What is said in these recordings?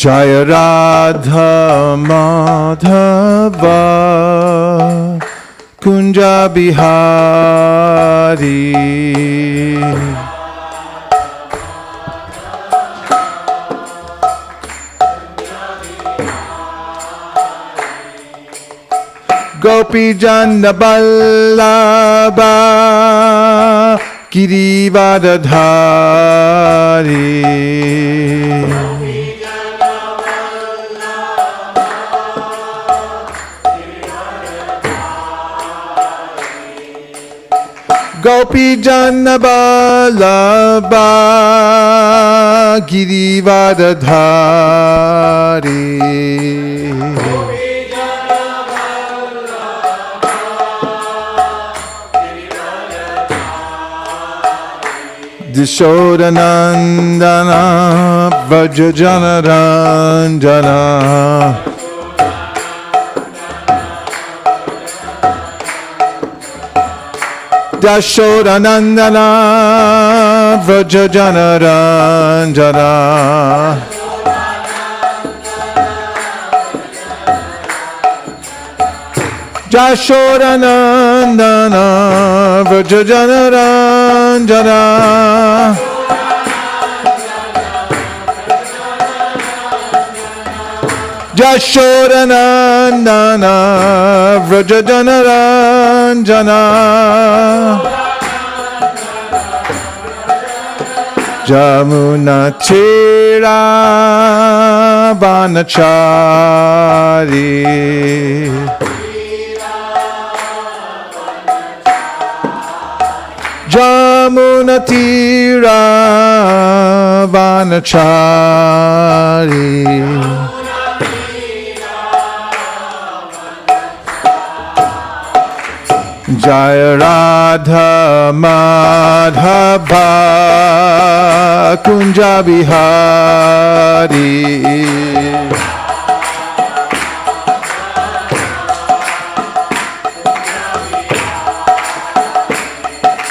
Jaya Radha Madhava Kunja Bihari Gopi Jana Ballabha Girivardhari Gopi Jana Ballabha Girivardhari Dishodanandana Vajajanaranjana Dashodanandana Vajajanaranjana Jashodanandana Vajajanaranjana Jashodanandana Vajajanaranjana Jamuna Tira Vanachari Jamuna Tira Vanachari Jaya Radha Madhava Kunja Bihari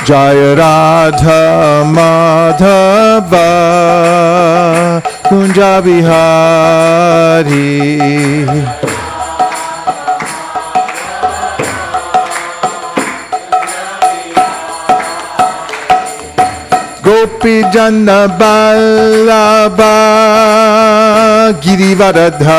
Jaya Radha Madhava Kunja Bihari Gopi Jana Ballabha Girivardhari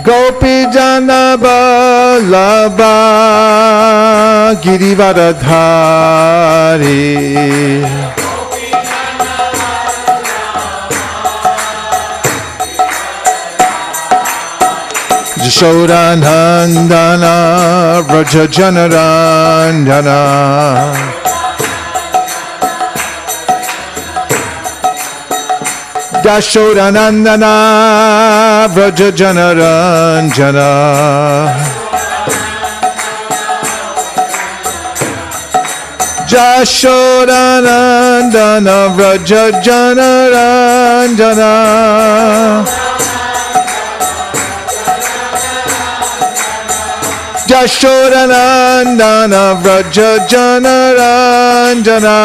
Gopi Jana Ballabha Girivardhari Jashodanandana Vrajajanaranjana Jashodanandana Vrajajanaranjana Jashodanandana Vrajajanaranjana Jashodanandana Vrajajanaranjana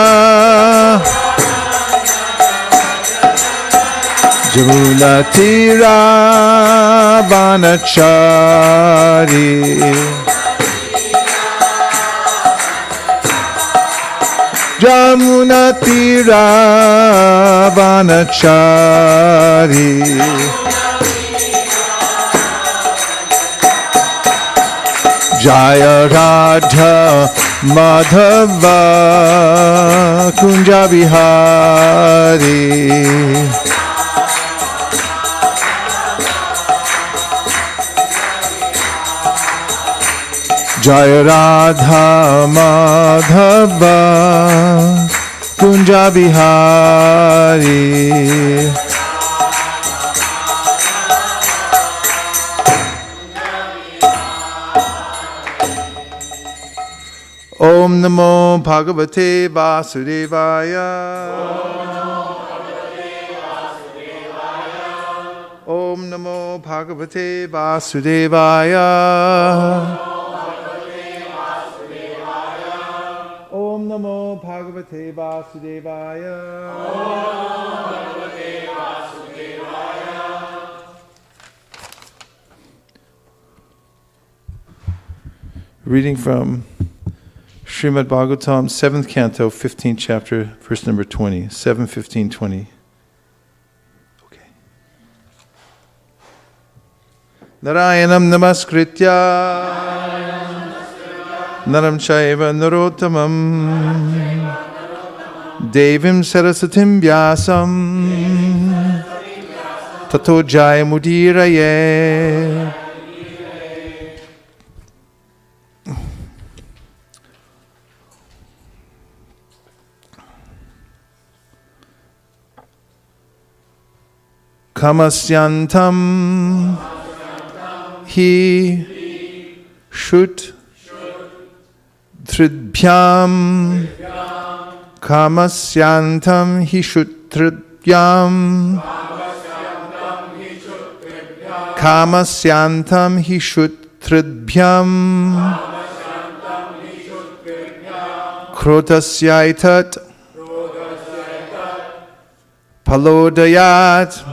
Jamuna Tira Vanachari Jamuna Tira Vanachari Jaya Radha Madhava Kunja Bihari Jaya Radha Madhava Kunja Bihari Om Namo Bhagavate Vasudevaya. Om Namo Bhagavate Vasudevaya. Bhagavate Vasudevaya. Reading from Srimad Bhagavatam 7th Canto, 15th chapter, verse number 20, 7.15.20. Okay. Narayanam namaskritya naram chaiva narottamam devim sarasatim vyasam tato jayamudiraye. Kamasyantam hi shut tridbhyam. Kamasyantam hi shut tridbhyam. Kamasyantam hi shut tridbhyam. Krotasyaitat palodayat.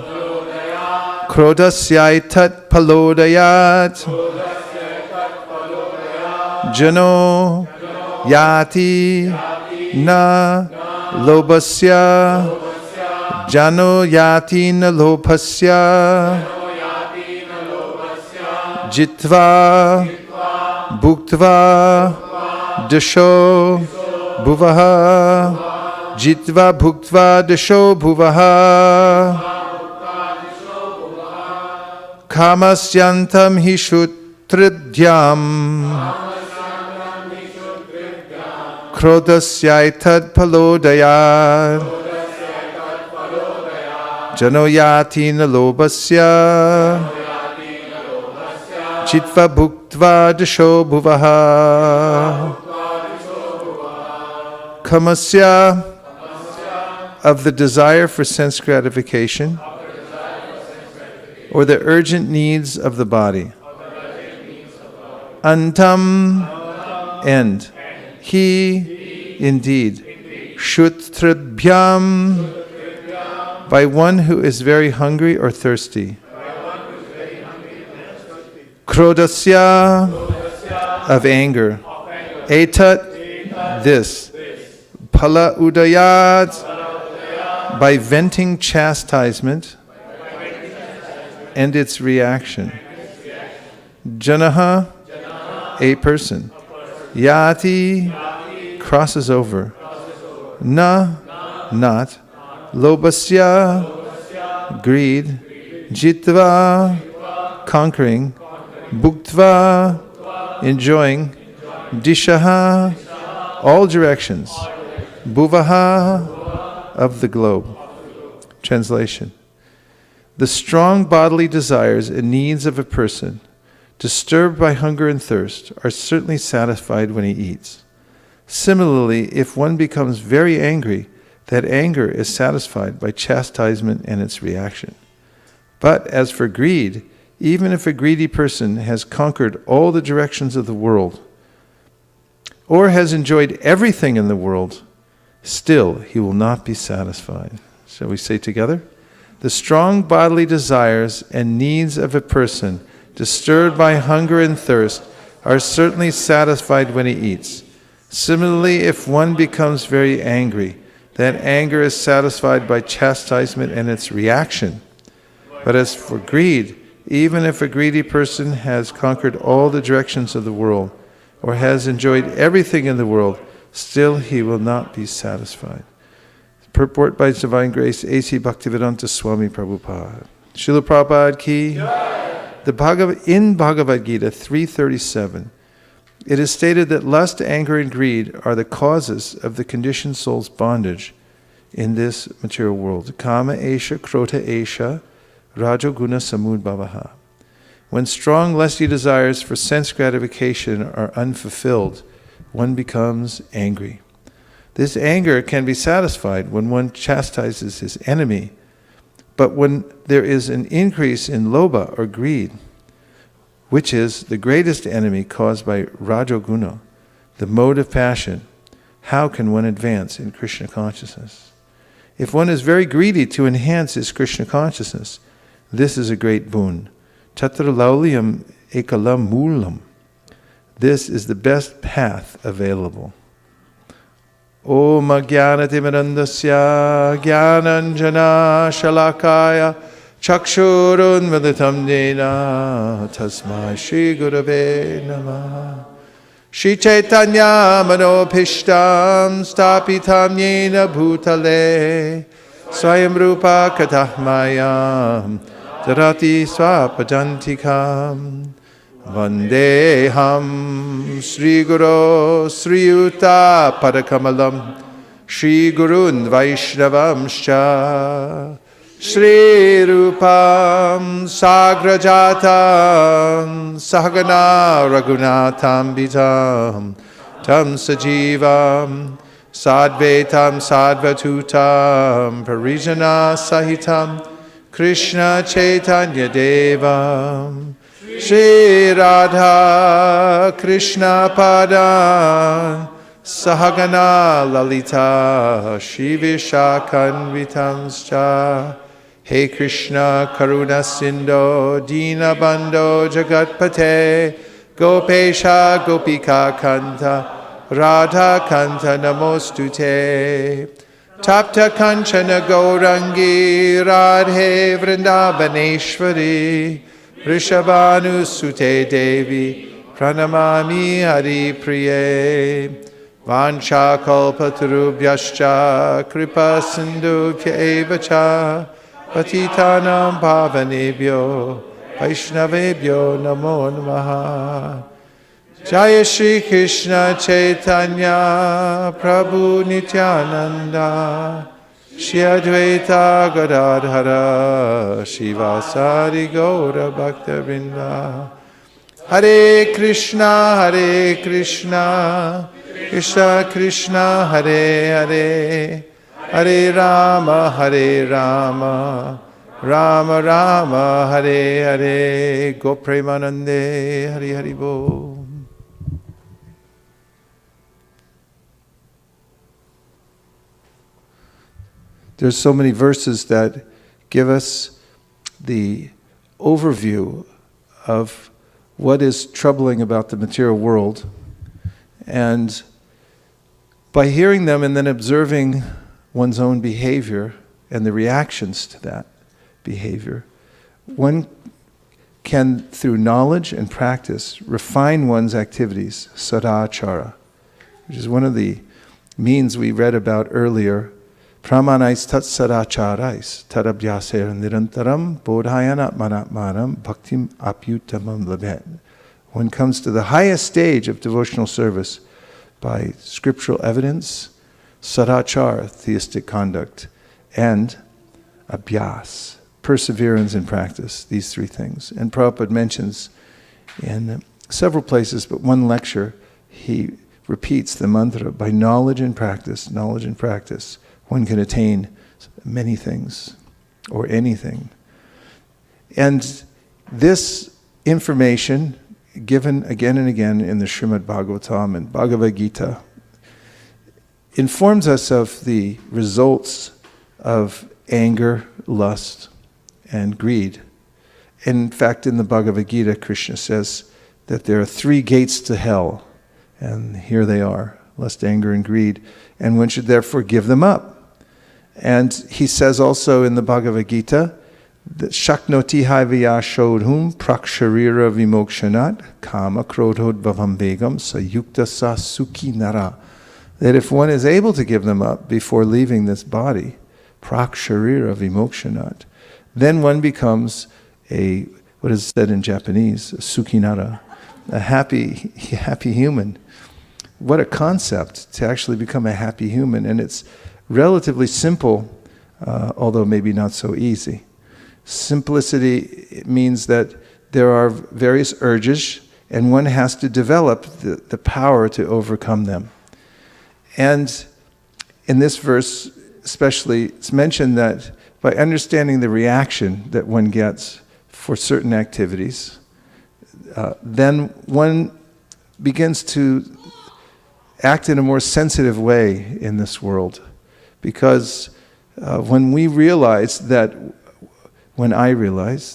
Krodasyaitat palodayat. Jano yati na lobasya. Jano yati na lobasya. Jitva bhuktva dasho bhuvaha. Jitva bhuktva dasho bhuvaha. Kamasyantam hi shutridhyam. Krodasyaitat palodayat. Janoyati nalobasya. Chitva bhuktva dasho bhuvaha. Kamasya, of the desire for sense gratification, or the urgent needs of the body. Antam, end. He, indeed. Shutrabhyam, by one who is very hungry or thirsty. Krodasya, of anger. Etat, this. Pala udayat, by venting chastisement and its reaction. Janaha, a person. Yati, crosses over. Na, not. Lobasya, greed. Jitva, conquering. Bhuktva, enjoying. Dishaha, all directions. Bhuvaha, of the globe. Translation. The strong bodily desires and needs of a person, disturbed by hunger and thirst, are certainly satisfied when he eats. Similarly, if one becomes very angry, that anger is satisfied by chastisement and its reaction. But as for greed, even if a greedy person has conquered all the directions of the world, or has enjoyed everything in the world, still he will not be satisfied. Shall we say together? The strong bodily desires and needs of a person, disturbed by hunger and thirst, are certainly satisfied when he eats. Similarly, if one becomes very angry, that anger is satisfied by chastisement and its reaction. But as for greed, even if a greedy person has conquered all the directions of the world, or has enjoyed everything in the world, still he will not be satisfied. Purport by His Divine Grace, A.C. Bhaktivedanta Swami Prabhupada. Srila Prabhupada ki. In Bhagavad Gita 3:37, it is stated that lust, anger, and greed are the causes of the conditioned soul's bondage in this material world. Kama esha, krota esha, rajoguna samudbhavaha. When strong lusty desires for sense gratification are unfulfilled, one becomes angry. This anger can be satisfied when one chastises his enemy, but when there is an increase in lobha or greed, which is the greatest enemy caused by rajoguna, the mode of passion, how can one advance in Krishna consciousness? If one is very greedy to enhance his Krishna consciousness, this is a great boon. Tatra laulyam ekalam moolam. This is the best path available. Om Ajnanatimirandasya Jnananjana Shalakaya Chakshurun Militam Dena Tasmai Shri Gurave Namah. Shri Chaitanya Manopishtam Stapitam Yena Bhutale Swayam Rupa Katahmayam Darati Swapajantikam Vandeham Sri Guru Sri Yuta Padakamalam Sri Gurun Vaishnavamscha Sri Rupam Sagrajatam Sahagana Raghunatham Vitam Tam Sajivam Sadvetam Sadvatutam Parijana Sahitam Krishna Chaitanya Devam Shri Radha Krishna Padan Sahagana Lalita Shri Vishakanvitanscha. Hey Krishna Karuna Sindho Dina Bandho Jagatpate Gopesha Gopika Kanta Radha Kanta Namostute Tapta Kanchana Gaurangi Radhe Vrindavaneshwari Rishabhanu Sute Devi Pranamami Hari Priye Vancha Kalpatarubhyascha Kripa Sindhubhya Evacha Patitanam Pavanebhyo Vaishnavebhyo Namo Namaha. Jaya Shri Krishna Chaitanya Prabhu Nityananda Shri Advaita Gadadhara Shivasari Gaura Bhakta-vrinda. Hare Krishna Krishna Krishna Hare Hare Hare Rama Rama Rama Hare Hare. Gopremanande Hari Hari Bo. There's so many verses that give us the overview of what is troubling about the material world. And by hearing them and then observing one's own behavior and the reactions to that behavior, one can, through knowledge and practice, refine one's activities, sadachara, which is one of the means we read about earlier. Pramanais tat sadacharais tadabhyaser nirantaram bodhayanat manatmanam bhaktim apyutamam labhet. One comes to the highest stage of devotional service by scriptural evidence, sadachara, theistic conduct, and abhyas, perseverance in practice, these three things. And Prabhupada mentions in several places, but one lecture, he repeats the mantra, by knowledge and practice, one can attain many things, or anything. And this information, given again and again in the Srimad Bhagavatam and Bhagavad Gita, informs us of the results of anger, lust, and greed. In fact, in the Bhagavad Gita, Krishna says that there are 3 gates to hell, and here they are, lust, anger, and greed, and one should therefore give them up. And he says also in the Bhagavad Gita that Shaknoti Haivaya Shodhum Praksharira Vimokshanat Kama Krodhod Bhavam Begam Sayukta Sa Sukhi Nara. That if one is able to give them up before leaving this body, Praksharira Vimokshanat, then one becomes what is said in Japanese, a Sukhi Nara, a happy human. What a concept to actually become a happy human. And it's relatively simple, although maybe not so easy. Simplicity means that there are various urges, and one has to develop the power to overcome them. And in this verse especially, it's mentioned that by understanding the reaction that one gets for certain activities, then one begins to act in a more sensitive way in this world. Because when I realize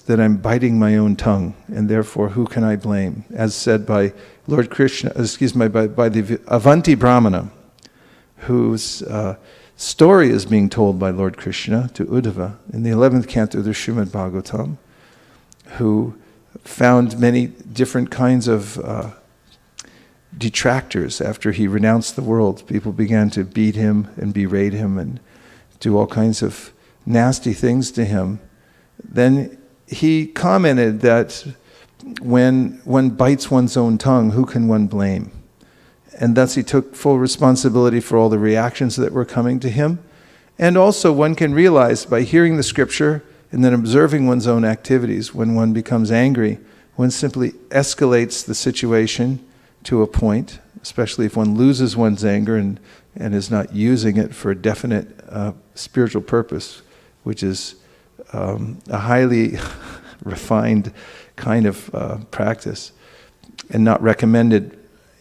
that I'm biting my own tongue, and therefore who can I blame? As said by Lord Krishna, by the Avanti Brahmana, whose story is being told by Lord Krishna to Uddhava in the 11th canto of the Srimad Bhagavatam, who found many different kinds of detractors after he renounced the world. People began to beat him and berate him and do all kinds of nasty things to him. Then he commented that when one bites one's own tongue, who can one blame? And thus he took full responsibility for all the reactions that were coming to him. And also one can realize by hearing the scripture and then observing one's own activities, when one becomes angry, one simply escalates the situation to a point, especially if one loses one's anger and is not using it for a definite spiritual purpose, which is a highly refined kind of practice and not recommended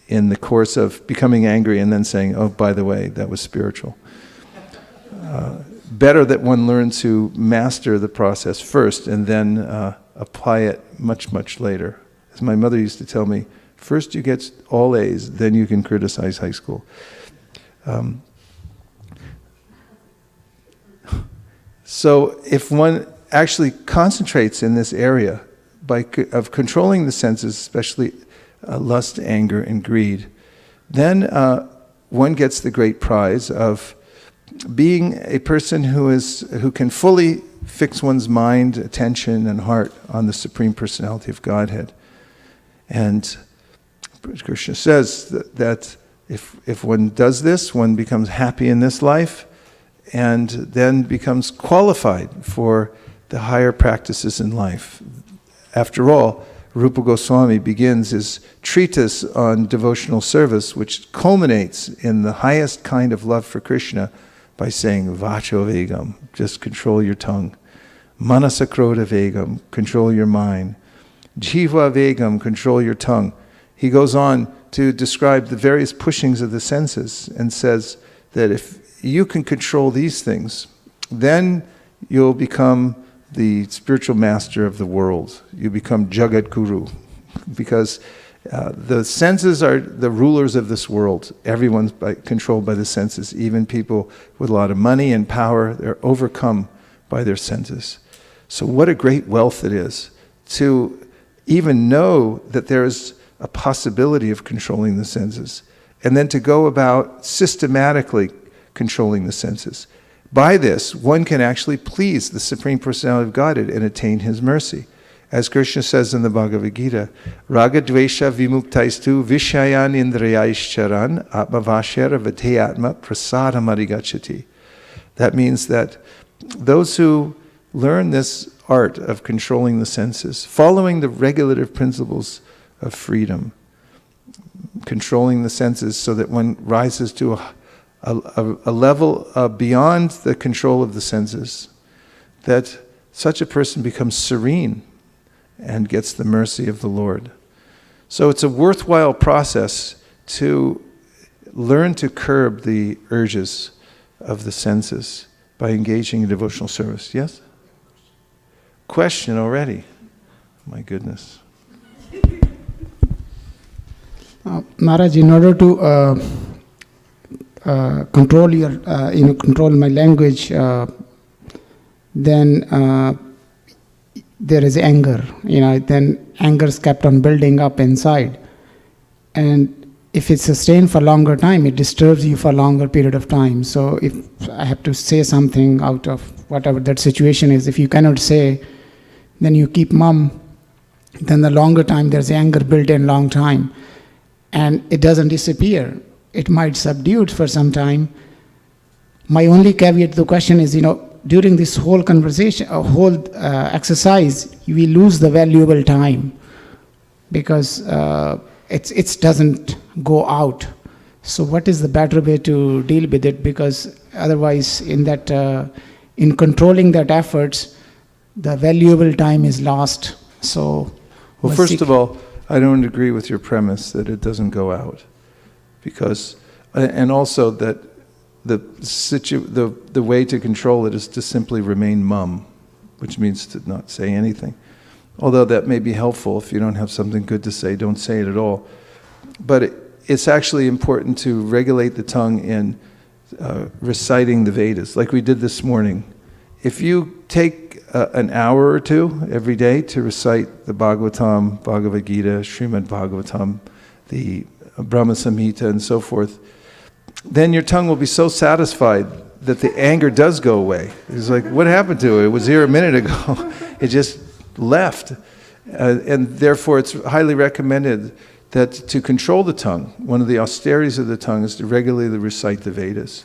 in the course of becoming angry and then saying, oh, by the way, that was spiritual. Better that one learn to master the process first and then apply it much, much later. As my mother used to tell me, first you get all A's, then you can criticize high school. So if one actually concentrates in this area of controlling the senses, especially lust, anger, and greed, then one gets the great prize of being a person who can fully fix one's mind, attention, and heart on the Supreme Personality of Godhead. And Krishna says that if one does this, one becomes happy in this life and then becomes qualified for the higher practices in life. After all, Rupa Goswami begins his treatise on devotional service, which culminates in the highest kind of love for Krishna by saying, Vacho Vegam, just control your tongue. Manasakroda Vegam, control your mind. Jiva Vegam, control your tongue. He goes on to describe the various pushings of the senses and says that if you can control these things, then you'll become the spiritual master of the world. You become Jagat Guru, because the senses are the rulers of this world. Everyone's controlled by the senses. Even people with a lot of money and power, they're overcome by their senses. So what a great wealth it is to even know that there's a possibility of controlling the senses, and then to go about systematically controlling the senses. By this, one can actually please the Supreme Personality of Godhead and attain His mercy. As Krishna says in the Bhagavad Gita, Raga Dvesha Vimuktaistu Vishayan Indrayaischaran Atmavashera Vateyatma Prasadam Arigachati. That means that those who learn this art of controlling the senses, following the regulative principles of freedom, controlling the senses so that one rises to a level beyond the control of the senses, that such a person becomes serene and gets the mercy of the Lord. So it's a worthwhile process to learn to curb the urges of the senses by engaging in devotional service. Yes? Question already. My goodness. Maharaj, in order to control my language, then there is anger. Then anger is kept on building up inside, and if it's sustained for longer time, it disturbs you for a longer period of time. So if I have to say something out of whatever that situation is, if you cannot say, then you keep mum. Then the longer time there's anger built in long time, and it doesn't disappear. It might subdue it for some time. My only caveat to the question is, during this whole conversation, exercise, we lose the valuable time because it doesn't go out. So what is the better way to deal with it? Because otherwise, in controlling that efforts, the valuable time is lost. So, well, first of all, I don't agree with your premise that it doesn't go out. Because And also that the way to control it is to simply remain mum, which means to not say anything. Although that may be helpful. If you don't have something good to say, don't say it at all. But it's actually important to regulate the tongue in reciting the Vedas, like we did this morning. If you take an hour or two every day to recite the Bhagavatam, Bhagavad Gita, Srimad Bhagavatam, the Brahma Samhita, and so forth, then your tongue will be so satisfied that the anger does go away. It's like, what happened to it? It was here a minute ago. It just left. And therefore, it's highly recommended that to control the tongue, one of the austerities of the tongue is to regularly recite the Vedas.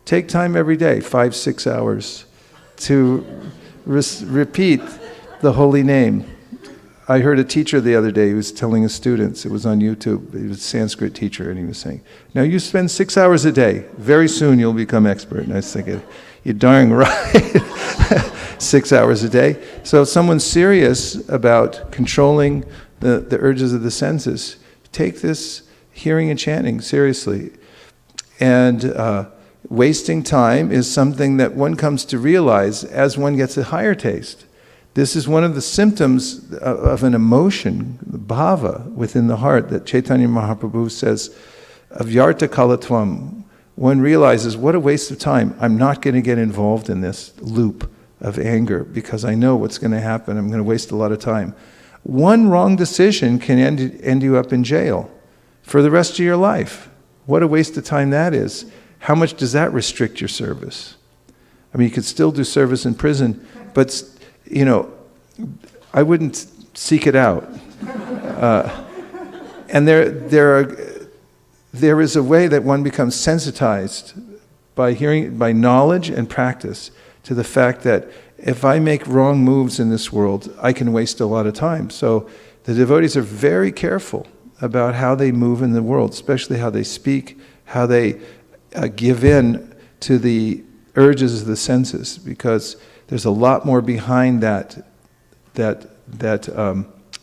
Take time every day, 5-6 hours, to repeat the holy name. I heard a teacher the other day who was telling his students, it was on YouTube, he was a Sanskrit teacher, and he was saying, now you spend 6 hours a day, very soon you'll become expert. And I was thinking, you're darn right, 6 hours a day. So if someone's serious about controlling the urges of the senses, take this hearing and chanting seriously. And wasting time is something that one comes to realize as one gets a higher taste. This is one of the symptoms of an emotion, bhava, within the heart that Chaitanya Mahaprabhu says, avyarta kalatvam. One realizes, what a waste of time. I'm not going to get involved in this loop of anger because I know what's going to happen. I'm going to waste a lot of time. One wrong decision can end you up in jail for the rest of your life. What a waste of time that is. How much does that restrict your service? I mean, you could still do service in prison, but you know, I wouldn't seek it out. And there is a way that one becomes sensitized by knowledge and practice to the fact that if I make wrong moves in this world, I can waste a lot of time. So the devotees are very careful about how they move in the world, especially how they speak, how they give in to the urges of the senses, because there's a lot more behind that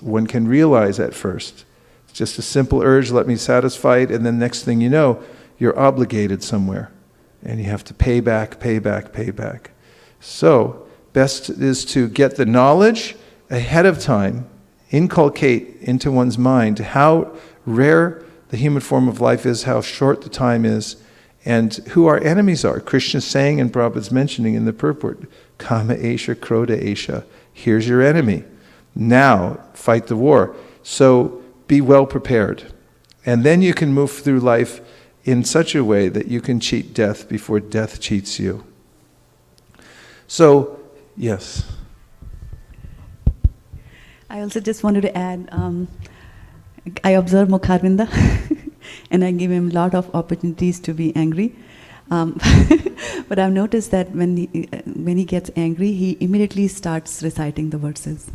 one can realize at first. It's just a simple urge, let me satisfy it, and then next thing you know, you're obligated somewhere, and you have to pay back. So, best is to get the knowledge ahead of time, inculcate into one's mind how rare the human form of life is, how short the time is, and who our enemies are. Krishna is saying, and Prabhupada's mentioning in the purport, Kama Esha, Krodha Esha, here's your enemy. Now, fight the war. So, be well prepared. And then you can move through life in such a way that you can cheat death before death cheats you. So, yes. I also just wanted to add, I observe Mukharvinda and I give him a lot of opportunities to be angry. But I've noticed that when he gets angry, he immediately starts reciting the verses,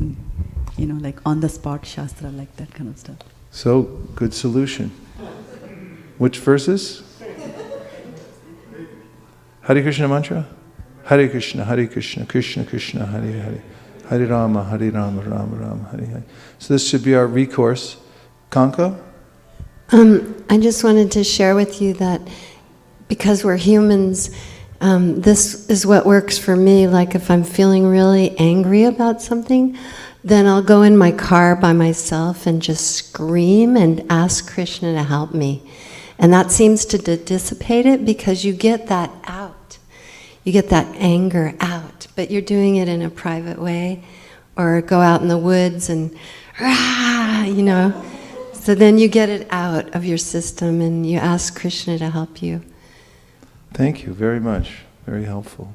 you know, like on the spot Shastra, like that kind of stuff. So, good solution. Which verses? Hare Krishna mantra? Hare Krishna, Krishna Krishna, Hare Hare. Hare Rama, Rama Rama, Hare Hare. So this should be our recourse. Kanka? I just wanted to share with you that because we're humans, this is what works for me. Like if I'm feeling really angry about something, then I'll go in my car by myself and just scream and ask Krishna to help me. And that seems to dissipate it because you get that out. You get that anger out, but you're doing it in a private way, or go out in the woods and, you know. So then you get it out of your system and you ask Krishna to help you. Thank you very much. Very helpful.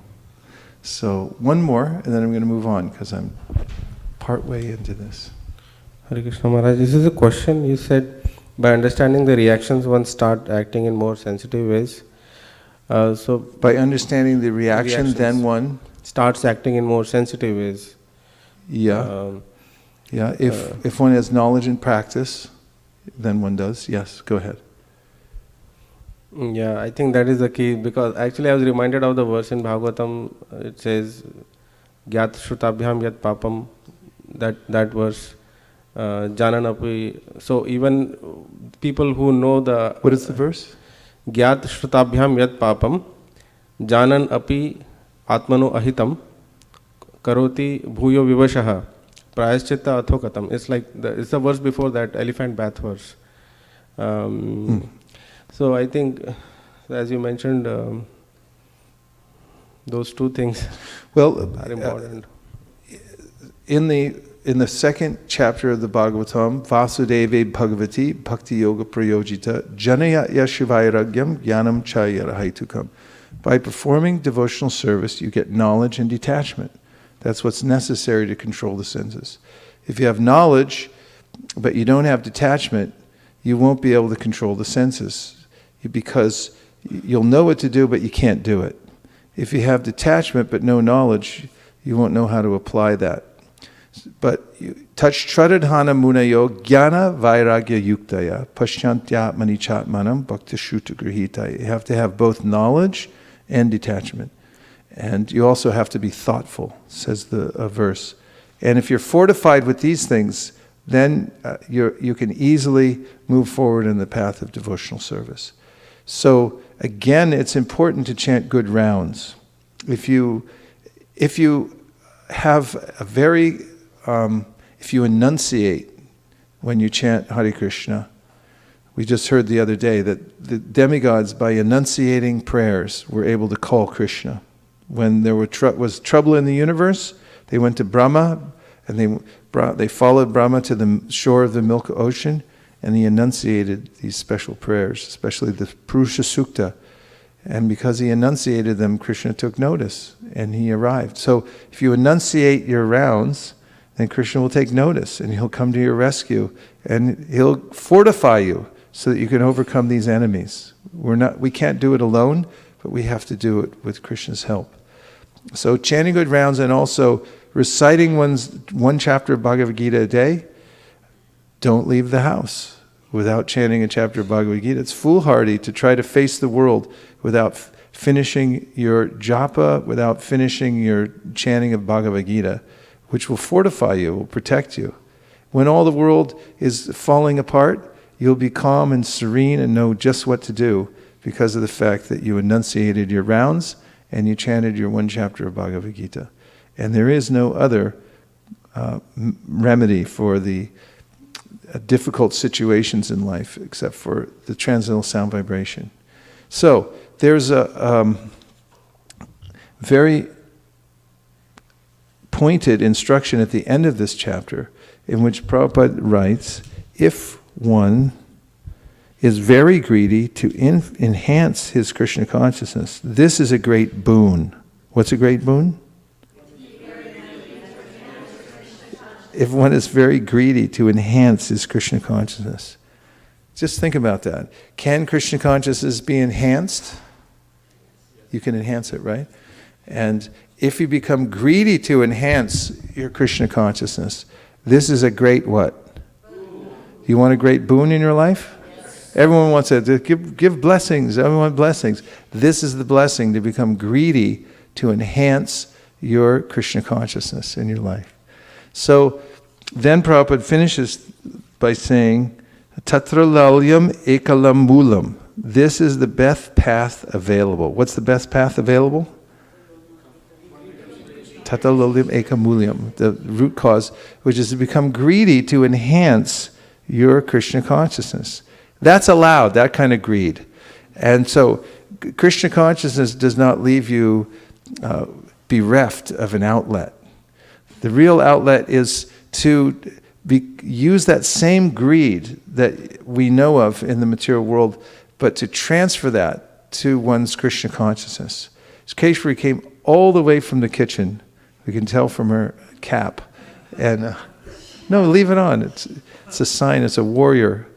So one more, and then I'm going to move on because I'm part way into this. Hare Krishna Maharaj, this is a question. You said by understanding the reactions, one start acting in more sensitive ways. So by understanding the reaction, then one starts acting in more sensitive ways. Yeah. If one has knowledge and practice, then one does. Yes, go ahead. Yeah, I think that is the key, because actually I was reminded of the verse in Bhagavatam. It says, Gyat Shrutabhyam Yat Papam, that verse, Jananapi. So even people who know the... What is the verse? Gyat shrutabhyam yat papam janan api atmano ahitam karoti bhuyo vivashaha prayaschitta athokatam. It's like it's the verse before that elephant bath verse. So I think, as you mentioned, those two things are important. In the second chapter of the Bhagavatam, Vasudeve Bhagavati Bhakti Yoga Prayojita Janaya Yashivairagyam Jnanam Chayarahaitukam. By performing devotional service, you get knowledge and detachment. That's what's necessary to control the senses. If you have knowledge, but you don't have detachment, you won't be able to control the senses, because you'll know what to do, but you can't do it. If you have detachment but no knowledge, you won't know how to apply that. But Tachtradhana munayo jnana vairagya yuktaya pashyantya manichatmanam bhaktishuta grihita. You have to have both knowledge and detachment. And you also have to be thoughtful, says the verse. And if you're fortified with these things, then you can easily move forward in the path of devotional service. So again, it's important to chant good rounds. If you have a very if you enunciate when you chant Hare Krishna, we just heard the other day that the demigods, by enunciating prayers, were able to call Krishna. When there was trouble in the universe, they went to Brahma, and they followed Brahma to the shore of the Milk Ocean, and he enunciated these special prayers, especially the Purusha Sukta. And because he enunciated them, Krishna took notice, and he arrived. So if you enunciate your rounds, then Krishna will take notice, and he'll come to your rescue, and he'll fortify you so that you can overcome these enemies. We can't do it alone, but we have to do it with Krishna's help. So chanting good rounds and also reciting one chapter of Bhagavad Gita a day. Don't leave the house without chanting a chapter of Bhagavad Gita. It's foolhardy to try to face the world without finishing your japa, without finishing your chanting of Bhagavad Gita, which will fortify you, will protect you. When all the world is falling apart, you'll be calm and serene and know just what to do because of the fact that you enunciated your rounds and you chanted your one chapter of Bhagavad Gita. And there is no other remedy for the difficult situations in life except for the transcendental sound vibration. So, there's a very pointed instruction at the end of this chapter in which Prabhupada writes, if one is very greedy to enhance his Krishna consciousness, this is a great boon. What's a great boon? If one is very greedy to enhance his Krishna consciousness. Just think about that. Can Krishna consciousness be enhanced? You can enhance it, right? And if you become greedy to enhance your Krishna consciousness, this is a great what? Boon. You want a great boon in your life? Yes. Everyone wants it. Give blessings. Everyone wants blessings. This is the blessing, to become greedy to enhance your Krishna consciousness in your life. So then Prabhupada finishes by saying, Tatra lalyam ekalambulam. This is the best path available. What's the best path available? Tatra lalyam ekamulyam. The root cause, which is to become greedy to enhance your Krishna consciousness. That's allowed, that kind of greed. And so Krishna consciousness does not leave you bereft of an outlet. The real outlet is to use that same greed that we know of in the material world, but to transfer that to one's Krishna consciousness. Keshvari came all the way from the kitchen. We can tell from her cap. And no, leave it on. It's a sign. It's a warrior.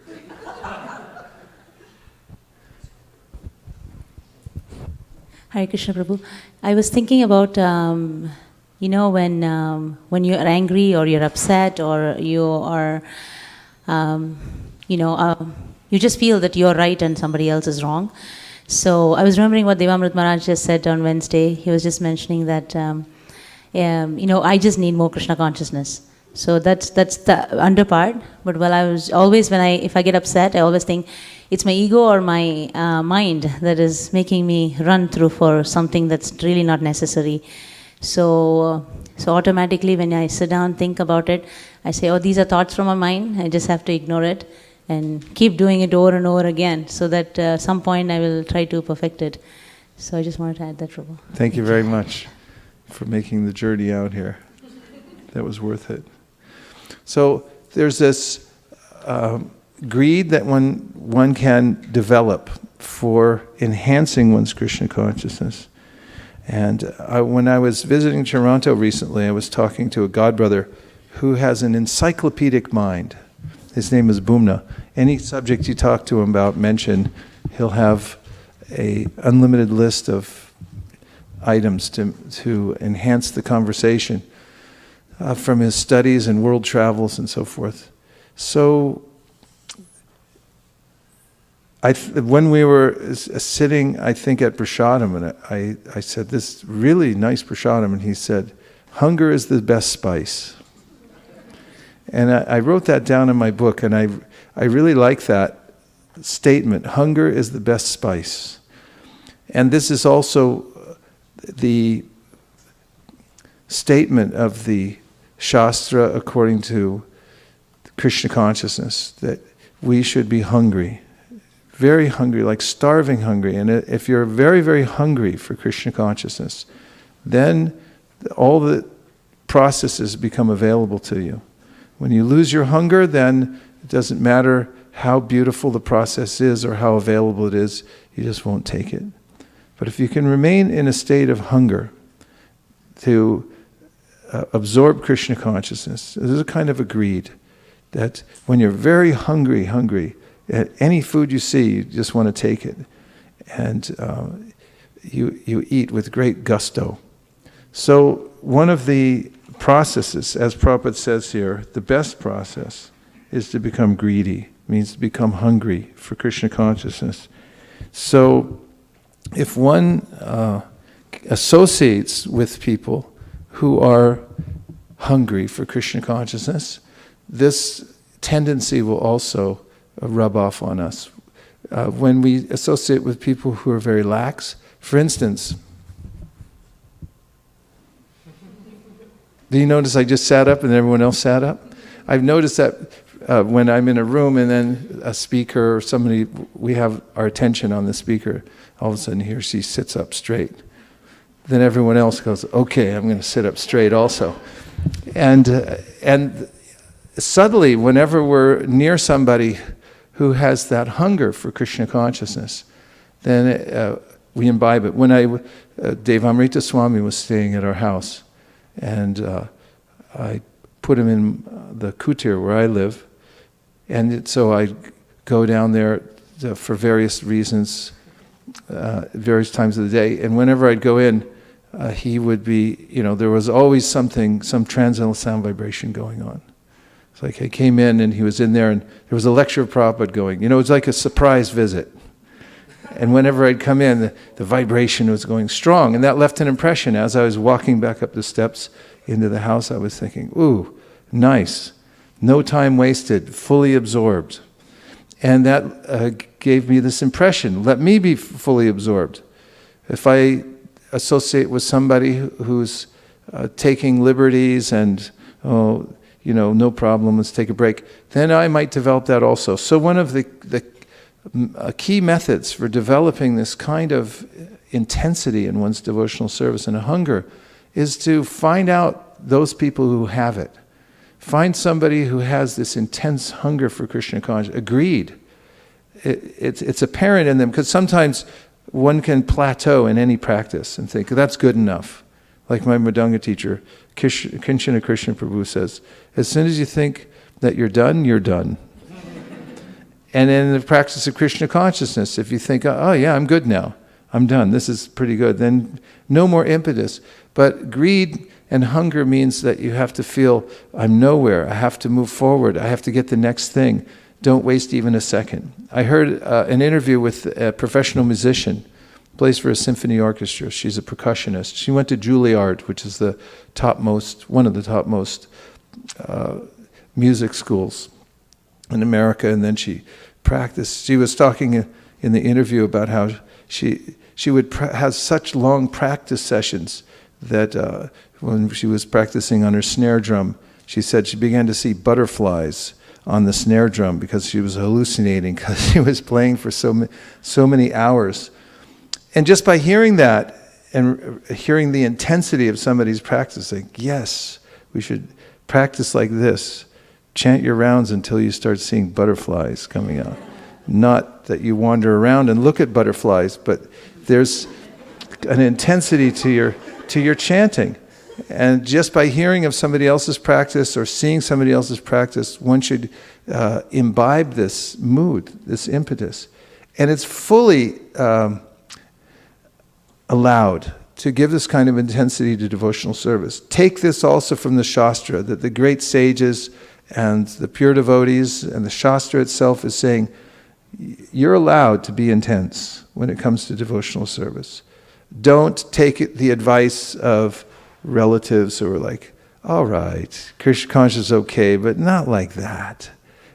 Hare Krishna Prabhu. I was thinking about, when you're angry or you're upset or you are, you just feel that you're right and somebody else is wrong. So I was remembering what Devamrit Maharaj just said on Wednesday. He was just mentioning that, I just need more Krishna consciousness. So that's the under part. But while I was always, if I get upset, I always think it's my ego or my mind that is making me run through for something that's really not necessary. So automatically when I sit down, think about it, I say, oh, these are thoughts from my mind. I just have to ignore it and keep doing it over and over again, so that some point I will try to perfect it. So I just wanted to add that, Prabhu. Thank you very much for making the journey out here. That was worth it. So there's this greed that one can develop for enhancing one's Krishna consciousness. And when I was visiting Toronto recently, I was talking to a godbrother who has an encyclopedic mind. His name is Bhumna. Any subject you talk to him about, mention, he'll have an unlimited list of items to enhance the conversation from his studies and world travels and so forth. So when we were sitting, I think, at Prasadam, and I said, this really nice Prasadam, and he said, hunger is the best spice. And I wrote that down in my book, and I really like that statement, hunger is the best spice. And this is also the statement of the Shastra according to Krishna consciousness, that we should be hungry. Very hungry, like starving hungry. And if you're very, very hungry for Krishna consciousness, then all the processes become available to you. When you lose your hunger, then it doesn't matter how beautiful the process is or how available it is, you just won't take it. But if you can remain in a state of hunger to absorb Krishna consciousness, there's a kind of a greed that when you're very hungry, any food you see, you just want to take it. And you eat with great gusto. So one of the processes, as Prabhupada says here, the best process is to become greedy, means to become hungry for Krishna consciousness. So if one associates with people who are hungry for Krishna consciousness, this tendency will also rub off on us. When we associate with people who are very lax, for instance, do you notice I just sat up and everyone else sat up? I've noticed that when I'm in a room and then a speaker or somebody, we have our attention on the speaker, all of a sudden he or she sits up straight. Then everyone else goes, okay, I'm going to sit up straight also. And subtly, whenever we're near somebody who has that hunger for Krishna consciousness, then we imbibe it. When Devamrita Swami was staying at our house, and I put him in the kutir where I live, and so I go down there for various reasons, various times of the day, and whenever I'd go in, he would be, there was always some transcendental sound vibration going on. It's like I came in and he was in there and there was a lecture of Prabhupada going. It was like a surprise visit. And whenever I'd come in, the vibration was going strong. And that left an impression. As I was walking back up the steps into the house, I was thinking, ooh, nice. No time wasted, fully absorbed. And that gave me this impression. Let me be fully absorbed. If I associate with somebody who's taking liberties and, no problem, let's take a break, then I might develop that also. So one of the key methods for developing this kind of intensity in one's devotional service and a hunger is to find out those people who have it. Find somebody who has this intense hunger for Krishna consciousness, a greed. It's apparent in them, because sometimes one can plateau in any practice and think, that's good enough. Like my Mridanga teacher, Kinshana Krishna Prabhu says, as soon as you think that you're done, you're done. And in the practice of Krishna consciousness, if you think, oh yeah, I'm good now, I'm done, this is pretty good, then no more impetus. But greed and hunger means that you have to feel, I'm nowhere, I have to move forward, I have to get the next thing. Don't waste even a second. I heard an interview with a professional musician, plays for a symphony orchestra. She's a percussionist. She went to Juilliard, which is one of the topmost music schools in America, and then she practiced. She was talking in the interview about how she would have such long practice sessions that when she was practicing on her snare drum, she said she began to see butterflies on the snare drum because she was hallucinating because she was playing for so many hours. And just by hearing that and hearing the intensity of somebody's practicing, yes, we should practice like this. Chant your rounds until you start seeing butterflies coming out. Not that you wander around and look at butterflies, but there's an intensity to your chanting. And just by hearing of somebody else's practice or seeing somebody else's practice, one should imbibe this mood, this impetus. And it's fully allowed to give this kind of intensity to devotional service. Take this also from the Shastra, that the great sages and the pure devotees and the Shastra itself is saying, you're allowed to be intense when it comes to devotional service. Don't take the advice of relatives who are like, all right, Krishna consciousness is okay, but not like that.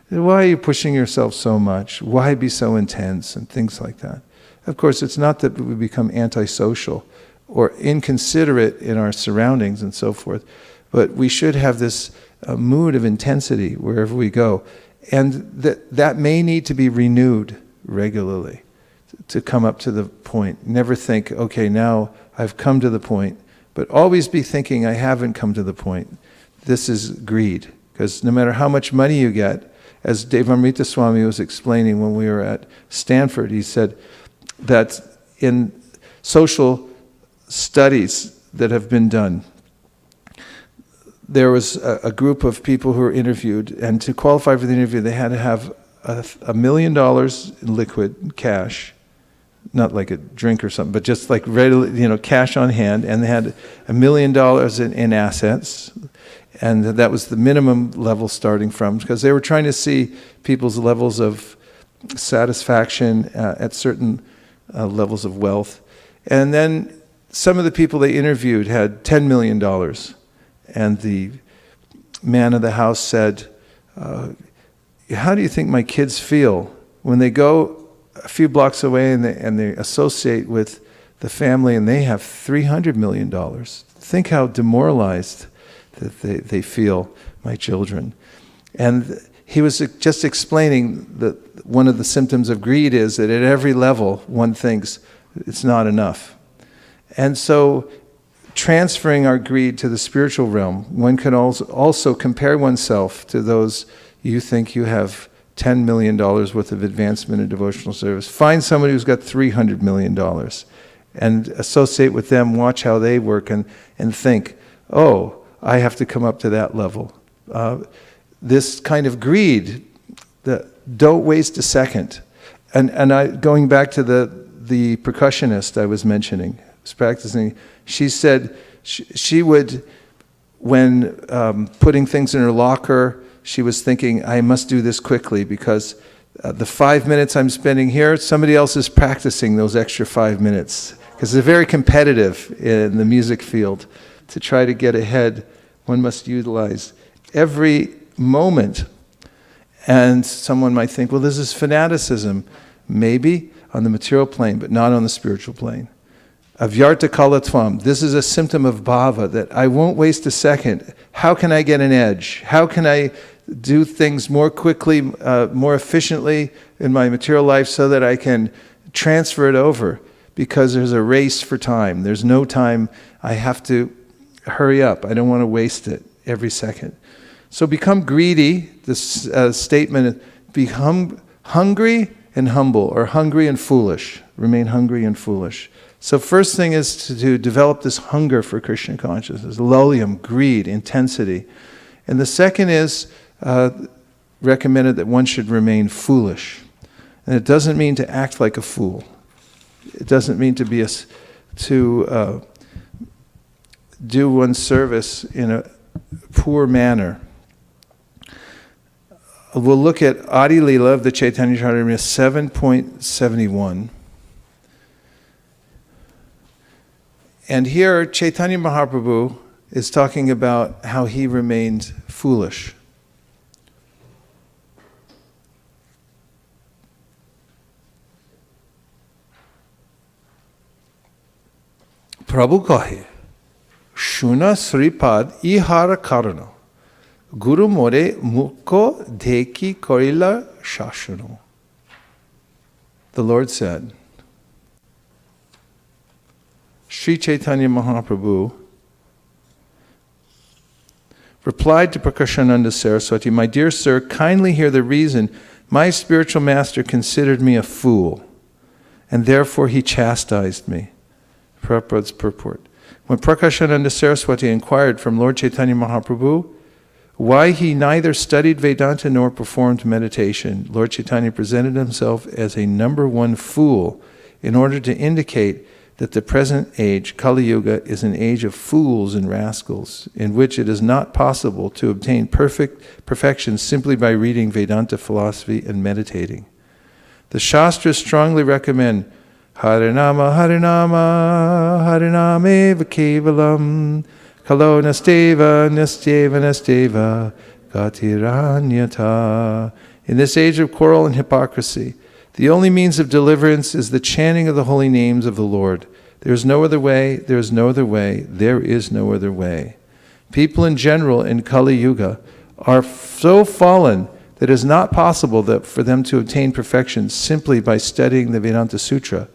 Why are you pushing yourself so much? Why be so intense? And things like that. Of course, it's not that we become antisocial or inconsiderate in our surroundings and so forth, but we should have this mood of intensity wherever we go. And that may need to be renewed regularly to come up to the point. Never think, okay, now I've come to the point, but always be thinking, I haven't come to the point. This is greed, because no matter how much money you get, as Devamrita Swami was explaining when we were at Stanford, he said that in social studies that have been done, there was a group of people who were interviewed, and to qualify for the interview, they had to have $1 million in liquid cash, not like a drink or something, but just like readily, cash on hand, and they had $1 million in assets, and that was the minimum level starting from, because they were trying to see people's levels of satisfaction at certain levels of wealth. And then some of the people they interviewed had $10 million. And the man of the house said, how do you think my kids feel when they go a few blocks away and they associate with the family and they have $300 million? Think how demoralized that they feel, my children. And he was just explaining that one of the symptoms of greed is that at every level one thinks it's not enough. And so transferring our greed to the spiritual realm, one can also compare oneself to those you think you have $10 million worth of advancement in devotional service. Find somebody who's got $300 million and associate with them, watch how they work, and think, oh, I have to come up to that level. This kind of greed, don't waste a second. And going back to the percussionist I was mentioning, was practicing, she said she would, when putting things in her locker, she was thinking, I must do this quickly because the 5 minutes I'm spending here, somebody else is practicing those extra 5 minutes. Because they're very competitive in the music field. To try to get ahead, one must utilize every moment. And someone might think, well, this is fanaticism. Maybe on the material plane, but not on the spiritual plane. Avyarta kalatvam. This is a symptom of bhava, that I won't waste a second. How can I get an edge? How can I do things more quickly, more efficiently in my material life so that I can transfer it over? Because there's a race for time. There's no time. I have to hurry up. I don't want to waste it every second. So become greedy. This statement, become hungry and humble, or hungry and foolish. Remain hungry and foolish. So first thing is to develop this hunger for Krishna consciousness, lulium, greed, intensity. And the second is recommended that one should remain foolish. And it doesn't mean to act like a fool. It doesn't mean to be to do one's service in a poor manner. We'll look at Adi Leela of the Chaitanya Charitamrita 7.71. And here Chaitanya Mahaprabhu is talking about how he remained foolish. Prabhu kahe, Shuna Sripad ihara karano, Guru more mukko deki korila shashano. The Lord said, Sri Chaitanya Mahaprabhu replied to Prakashananda Saraswati, "My dear sir, kindly hear the reason my spiritual master considered me a fool, and therefore he chastised me." Prabhupada's purport. When Prakashananda Saraswati inquired from Lord Chaitanya Mahaprabhu why he neither studied Vedanta nor performed meditation, Lord Chaitanya presented himself as a number one fool in order to indicate that the present age, Kali Yuga, is an age of fools and rascals, in which it is not possible to obtain perfection simply by reading Vedanta philosophy and meditating. The Shastras strongly recommend Harinama, Harinama, Harinameva Kevalam, Kalo Nasteva, Nasteva, Nasteva, Gatiranyata. In this age of quarrel and hypocrisy, the only means of deliverance is the chanting of the holy names of the Lord. There is no other way, there is no other way, there is no other way. People in general in Kali Yuga are so fallen that it is not possible for them to obtain perfection simply by studying the Vedanta Sutra.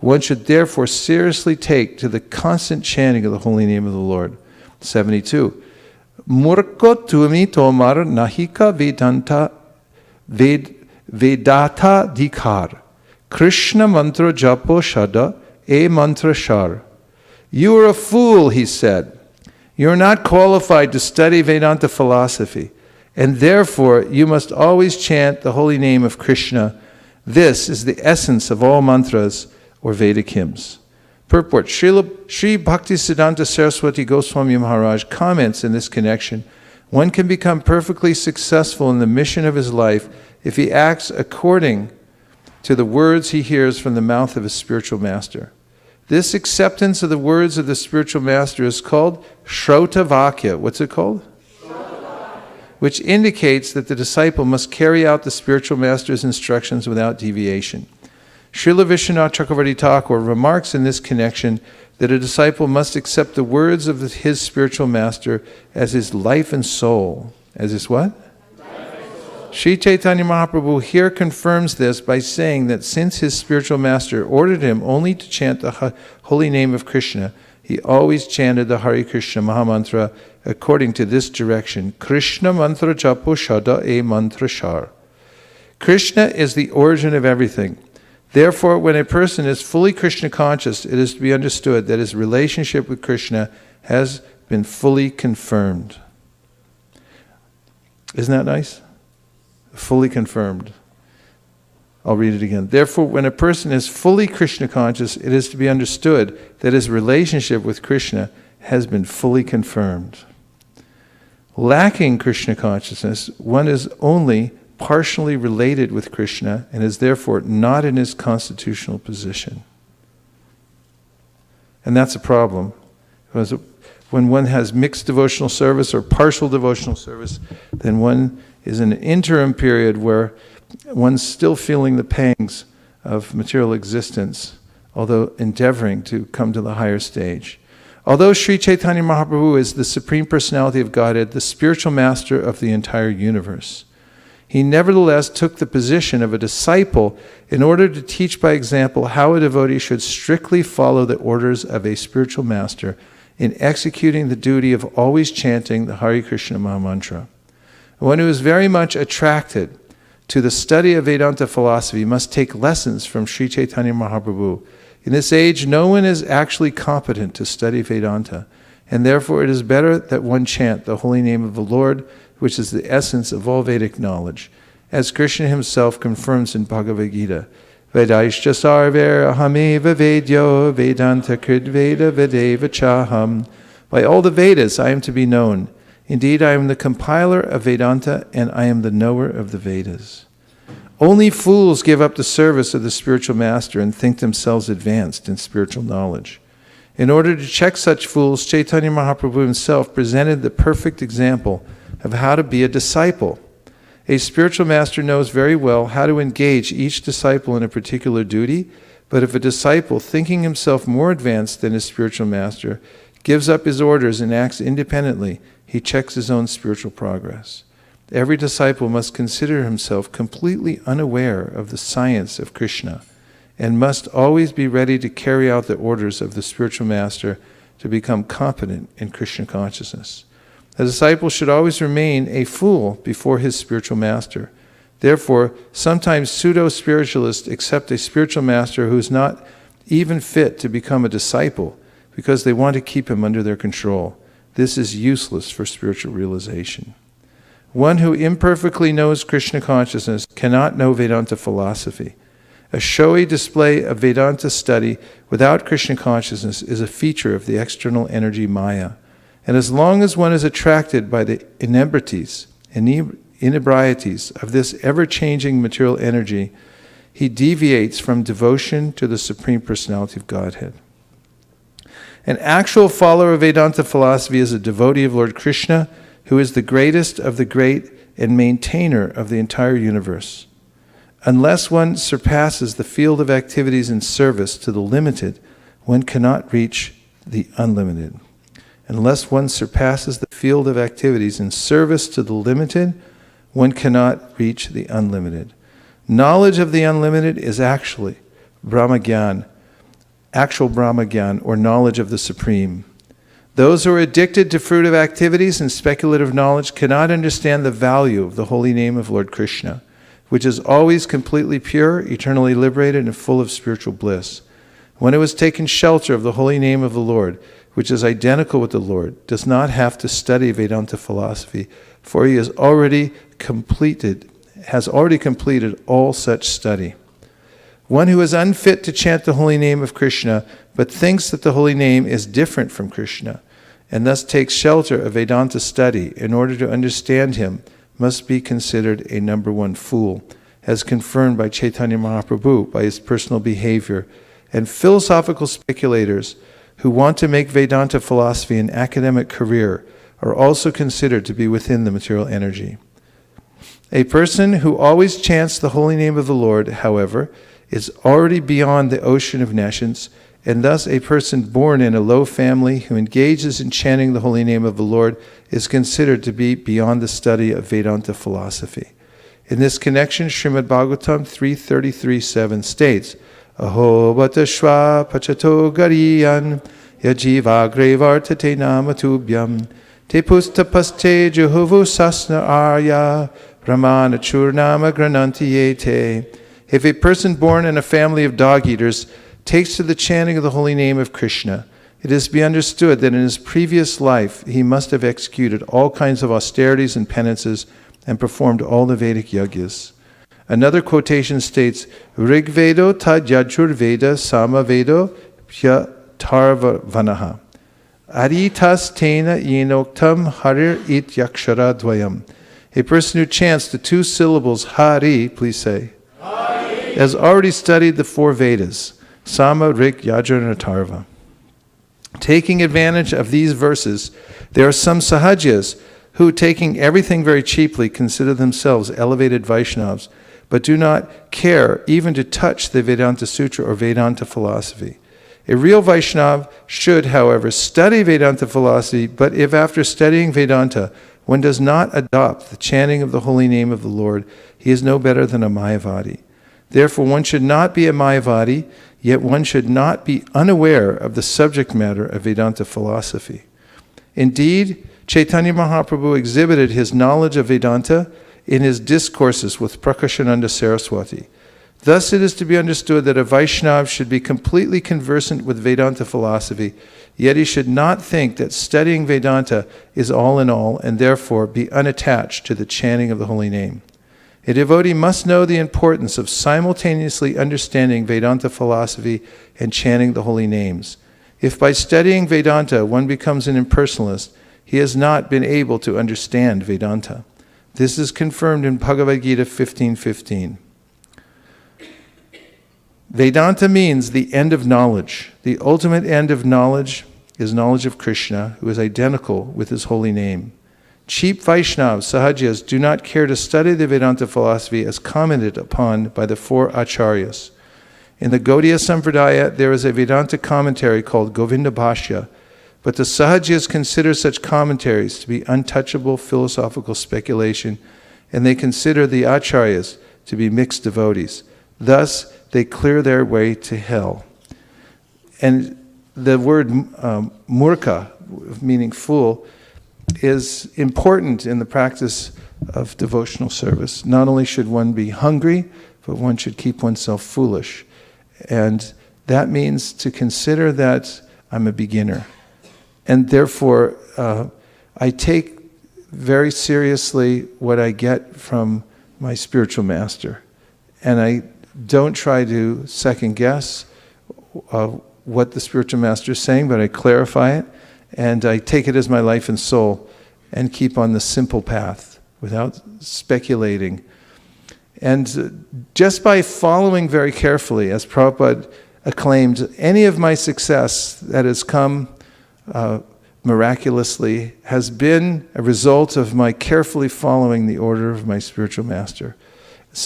One should therefore seriously take to the constant chanting of the holy name of the Lord. 72. Murko tumi tomar nahika Vedanta Vedata dikar. Krishna mantra japo shada e mantra shar. You are a fool, he said. You are not qualified to study Vedanta philosophy, and therefore you must always chant the holy name of Krishna. This is the essence of all mantras or Vedic hymns. Purport. Sri Bhaktisiddhanta Saraswati Goswami Maharaj comments in this connection, one can become perfectly successful in the mission of his life if he acts according to the words he hears from the mouth of his spiritual master. This acceptance of the words of the spiritual master is called Shrota Vakya. What's it called? Which indicates that the disciple must carry out the spiritual master's instructions without deviation. Srila Vishwanath Chakravarti Thakur remarks in this connection that a disciple must accept the words of his spiritual master as his life and soul. As his what? Sri Chaitanya Mahaprabhu here confirms this by saying that since his spiritual master ordered him only to chant the holy name of Krishna, he always chanted the Hare Krishna Mahamantra according to this direction. Krishna mantra japo shada e mantra shar. Krishna is the origin of everything. Therefore, when a person is fully Krishna conscious, it is to be understood that his relationship with Krishna has been fully confirmed. Isn't that nice? Fully confirmed. I'll read it again. Therefore, when a person is fully Krishna conscious, it is to be understood that his relationship with Krishna has been fully confirmed. Lacking Krishna consciousness, one is only partially related with Krishna and is therefore not in his constitutional position. And that's a problem. Because when one has mixed devotional service or partial devotional service, then one is in an interim period where one's still feeling the pangs of material existence, although endeavoring to come to the higher stage. Although Sri Chaitanya Mahaprabhu is the Supreme Personality of Godhead, the spiritual master of the entire universe, he nevertheless took the position of a disciple in order to teach by example how a devotee should strictly follow the orders of a spiritual master in executing the duty of always chanting the Hare Krishna Mahamantra. One who is very much attracted to the study of Vedanta philosophy must take lessons from Sri Chaitanya Mahaprabhu. In this age, no one is actually competent to study Vedanta, and therefore it is better that one chant the holy name of the Lord, which is the essence of all Vedic knowledge. As Krishna himself confirms in Bhagavad Gita, Vedaishcha sarver ahameva vedyo vedanta kridveda vedeva chaham. By all the Vedas I am to be known. Indeed, I am the compiler of Vedanta, and I am the knower of the Vedas. Only fools give up the service of the spiritual master and think themselves advanced in spiritual knowledge. In order to check such fools, Chaitanya Mahaprabhu himself presented the perfect example of how to be a disciple. A spiritual master knows very well how to engage each disciple in a particular duty, but if a disciple, thinking himself more advanced than his spiritual master, gives up his orders and acts independently, he checks his own spiritual progress. Every disciple must consider himself completely unaware of the science of Krishna and must always be ready to carry out the orders of the spiritual master to become competent in Krishna consciousness. A disciple should always remain a fool before his spiritual master. Therefore, sometimes pseudo-spiritualists accept a spiritual master who is not even fit to become a disciple because they want to keep him under their control. This is useless for spiritual realization. One who imperfectly knows Krishna consciousness cannot know Vedanta philosophy. A showy display of Vedanta study without Krishna consciousness is a feature of the external energy Maya. And as long as one is attracted by the inebrities and inebrieties of this ever-changing material energy, he deviates from devotion to the Supreme Personality of Godhead. An actual follower of Vedanta philosophy is a devotee of Lord Krishna, who is the greatest of the great and maintainer of the entire universe. Unless one surpasses the field of activities in service to the limited, one cannot reach the unlimited. Unless one surpasses the field of activities in service to the limited, one cannot reach the unlimited. Knowledge of the unlimited is actually Brahmagyan, actual Brahmagyan, or knowledge of the Supreme. Those who are addicted to fruitive activities and speculative knowledge cannot understand the value of the holy name of Lord Krishna, which is always completely pure, eternally liberated, and full of spiritual bliss. One who has taken shelter of the holy name of the Lord, which is identical with the Lord, does not have to study Vedanta philosophy, for he has already completed all such study. One who is unfit to chant the holy name of Krishna, but thinks that the holy name is different from Krishna, and thus takes shelter of Vedanta study in order to understand him, must be considered a number one fool, as confirmed by Chaitanya Mahaprabhu by his personal behavior, and philosophical speculators who want to make Vedanta philosophy an academic career are also considered to be within the material energy. A person who always chants the holy name of the Lord, however, is already beyond the ocean of nescience, and thus a person born in a low family who engages in chanting the holy name of the Lord is considered to be beyond the study of Vedanta philosophy. In this connection, Srimad Bhagavatam 7.15.20 states, Aho batashva pachato gariyan yajiva grevartate namatubhyam te pustapaste juhuvu sasna arya brahmana churnama granantiyete. If a person born in a family of dog-eaters takes to the chanting of the holy name of Krishna, it is to be understood that in his previous life he must have executed all kinds of austerities and penances and performed all the Vedic yajnas. Another quotation states, Rigvedo tad yajurveda samavedo pya tarvanaha. Aritas tena yenoktam harir it yakshara dvayam. A person who chants the two syllables Hari, please say, Hari, has already studied the four Vedas, Sama, Rig, Yajur, and Atharva. Taking advantage of these verses, there are some Sahajas who, taking everything very cheaply, consider themselves elevated Vaishnavas, but do not care even to touch the Vedanta Sutra or Vedanta philosophy. A real Vaishnava should, however, study Vedanta philosophy, but if after studying Vedanta one does not adopt the chanting of the holy name of the Lord, he is no better than a Mayavadi. Therefore, one should not be a Mayavadi, yet one should not be unaware of the subject matter of Vedanta philosophy. Indeed, Chaitanya Mahaprabhu exhibited his knowledge of Vedanta in his discourses with Prakashananda Saraswati. Thus it is to be understood that a Vaishnava should be completely conversant with Vedanta philosophy, yet he should not think that studying Vedanta is all in all and therefore be unattached to the chanting of the holy name. A devotee must know the importance of simultaneously understanding Vedanta philosophy and chanting the holy names. If by studying Vedanta one becomes an impersonalist, he has not been able to understand Vedanta. This is confirmed in Bhagavad Gita 15.15. Vedanta means the end of knowledge. The ultimate end of knowledge is knowledge of Krishna, who is identical with his holy name. Cheap Vaishnavas, Sahajas, do not care to study the Vedanta philosophy as commented upon by the 4 acharyas. In the Gaudiya Sampradaya, there is a Vedanta commentary called Govinda Bhashya, but the Sahajas consider such commentaries to be untouchable philosophical speculation, and they consider the acharyas to be mixed devotees. Thus, they clear their way to hell. And the word murka, meaning fool, is important in the practice of devotional service. Not only should one be hungry, but one should keep oneself foolish. And that means to consider that I'm a beginner. And therefore, I take very seriously what I get from my spiritual master. And I don't try to second guess what the spiritual master is saying, but I clarify it. And I take it as my life and soul and keep on the simple path without speculating. And just by following very carefully, as Prabhupada acclaimed, any of my success that has come miraculously has been a result of my carefully following the order of my spiritual master.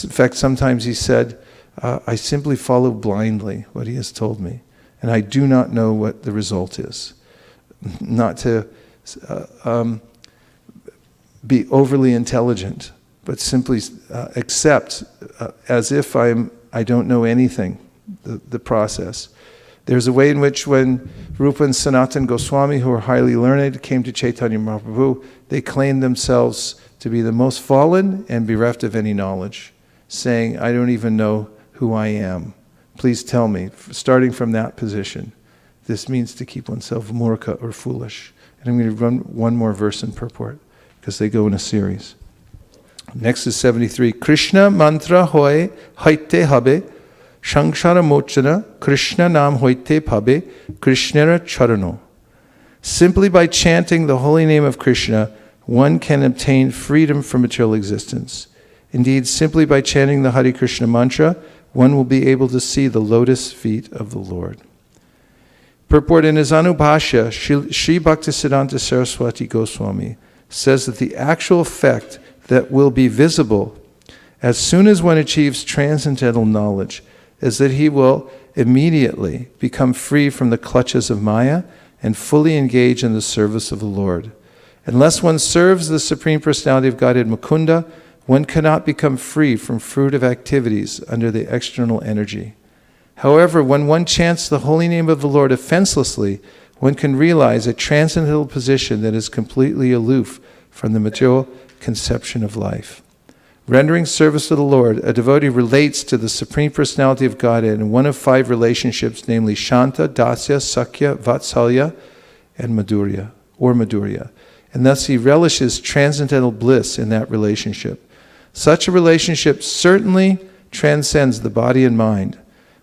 In fact, sometimes he said, I simply follow blindly what he has told me, and I do not know what the result is. Not to be overly intelligent, but simply accept as if I don't know anything, the process. There's a way in which when Rupa and Sanatan Goswami, who are highly learned, came to Chaitanya Mahaprabhu, they claimed themselves to be the most fallen and bereft of any knowledge, saying, I don't even know who I am. Please tell me, starting from that position. This means to keep oneself murka or foolish. And I'm going to run one more verse in purport, because they go in a series. Next is 73. Krishna mantra hoy haite habe, Shankshara mochana, Krishna nam hoite pabe, Krishnera charano. Simply by chanting the holy name of Krishna, one can obtain freedom from material existence. Indeed, simply by chanting the Hare Krishna mantra, one will be able to see the lotus feet of the Lord. Purport in his Anubhashya, Sri Bhaktisiddhanta Saraswati Goswami says that the actual effect that will be visible as soon as one achieves transcendental knowledge is that he will immediately become free from the clutches of Maya and fully engage in the service of the Lord. Unless one serves the Supreme Personality of Godhead Mukunda, one cannot become free from fruitive activities under the external energy. However, when one chants the holy name of the Lord offenselessly, one can realize a transcendental position that is completely aloof from the material conception of life. Rendering service to the Lord, a devotee relates to the Supreme Personality of Godhead in one of 5 relationships, namely Shanta, Dasya, Sakya, Vatsalya, and Madhurya. And thus he relishes transcendental bliss in that relationship. Such a relationship certainly transcends the body and mind.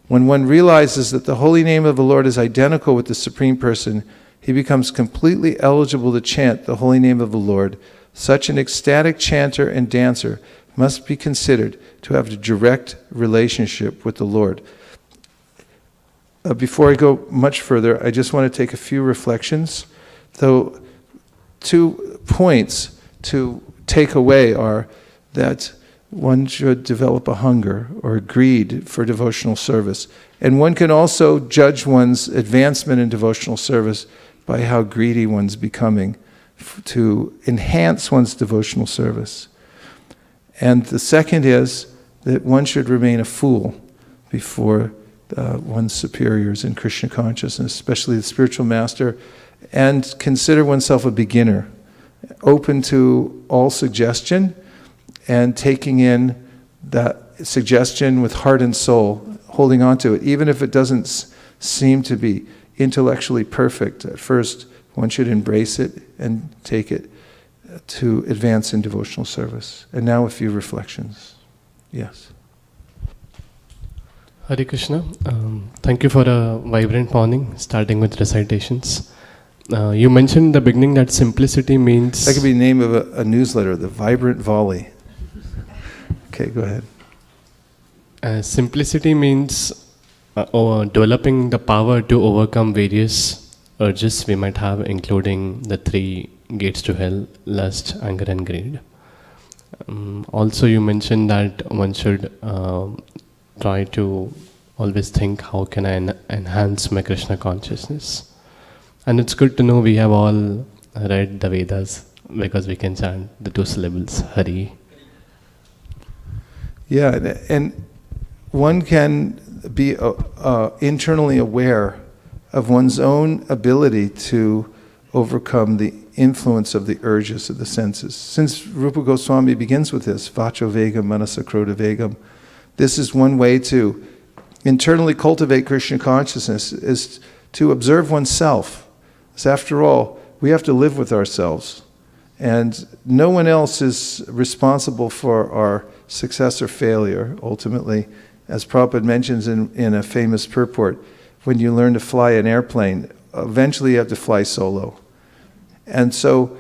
When one realizes that the holy name of the Lord is identical with the Supreme Person, he becomes completely eligible to chant the holy name of the Lord. Such an ecstatic chanter and dancer must be considered to have a direct relationship with the Lord. Before I go much further, I just want to take a few reflections. Though 2 points to take away are that one should develop a hunger or a greed for devotional service. And one can also judge one's advancement in devotional service by how greedy one's becoming to enhance one's devotional service. And the second is that one should remain a fool before one's superiors in Krishna consciousness, especially the spiritual master, and consider oneself a beginner, open to all suggestion, and taking in that suggestion with heart and soul, holding on to it, even if it doesn't seem to be intellectually perfect. At first, one should embrace it and take it to advance in devotional service. And now a few reflections. Yes. Hare Krishna. Thank you for a vibrant morning, starting with recitations. You mentioned in the beginning that simplicity means... That could be the name of a newsletter, The Vibrant Volley. Okay, go ahead. Simplicity means developing the power to overcome various urges we might have, including the 3 gates to hell: lust, anger, and greed. Also, you mentioned that one should try to always think, how can I enhance my Krishna consciousness? And it's good to know we have all read the Vedas, because we can chant the 2 syllables, Hari. Yeah, and one can be internally aware of one's own ability to overcome the influence of the urges of the senses. Since Rupa Goswami begins with this, Vacho Vegam, Manasa Krodha Vegam, this is one way to internally cultivate Krishna consciousness, is to observe oneself. Because after all, we have to live with ourselves. And no one else is responsible for our success or failure, ultimately. As Prabhupada mentions in a famous purport, when you learn to fly an airplane, eventually you have to fly solo. And so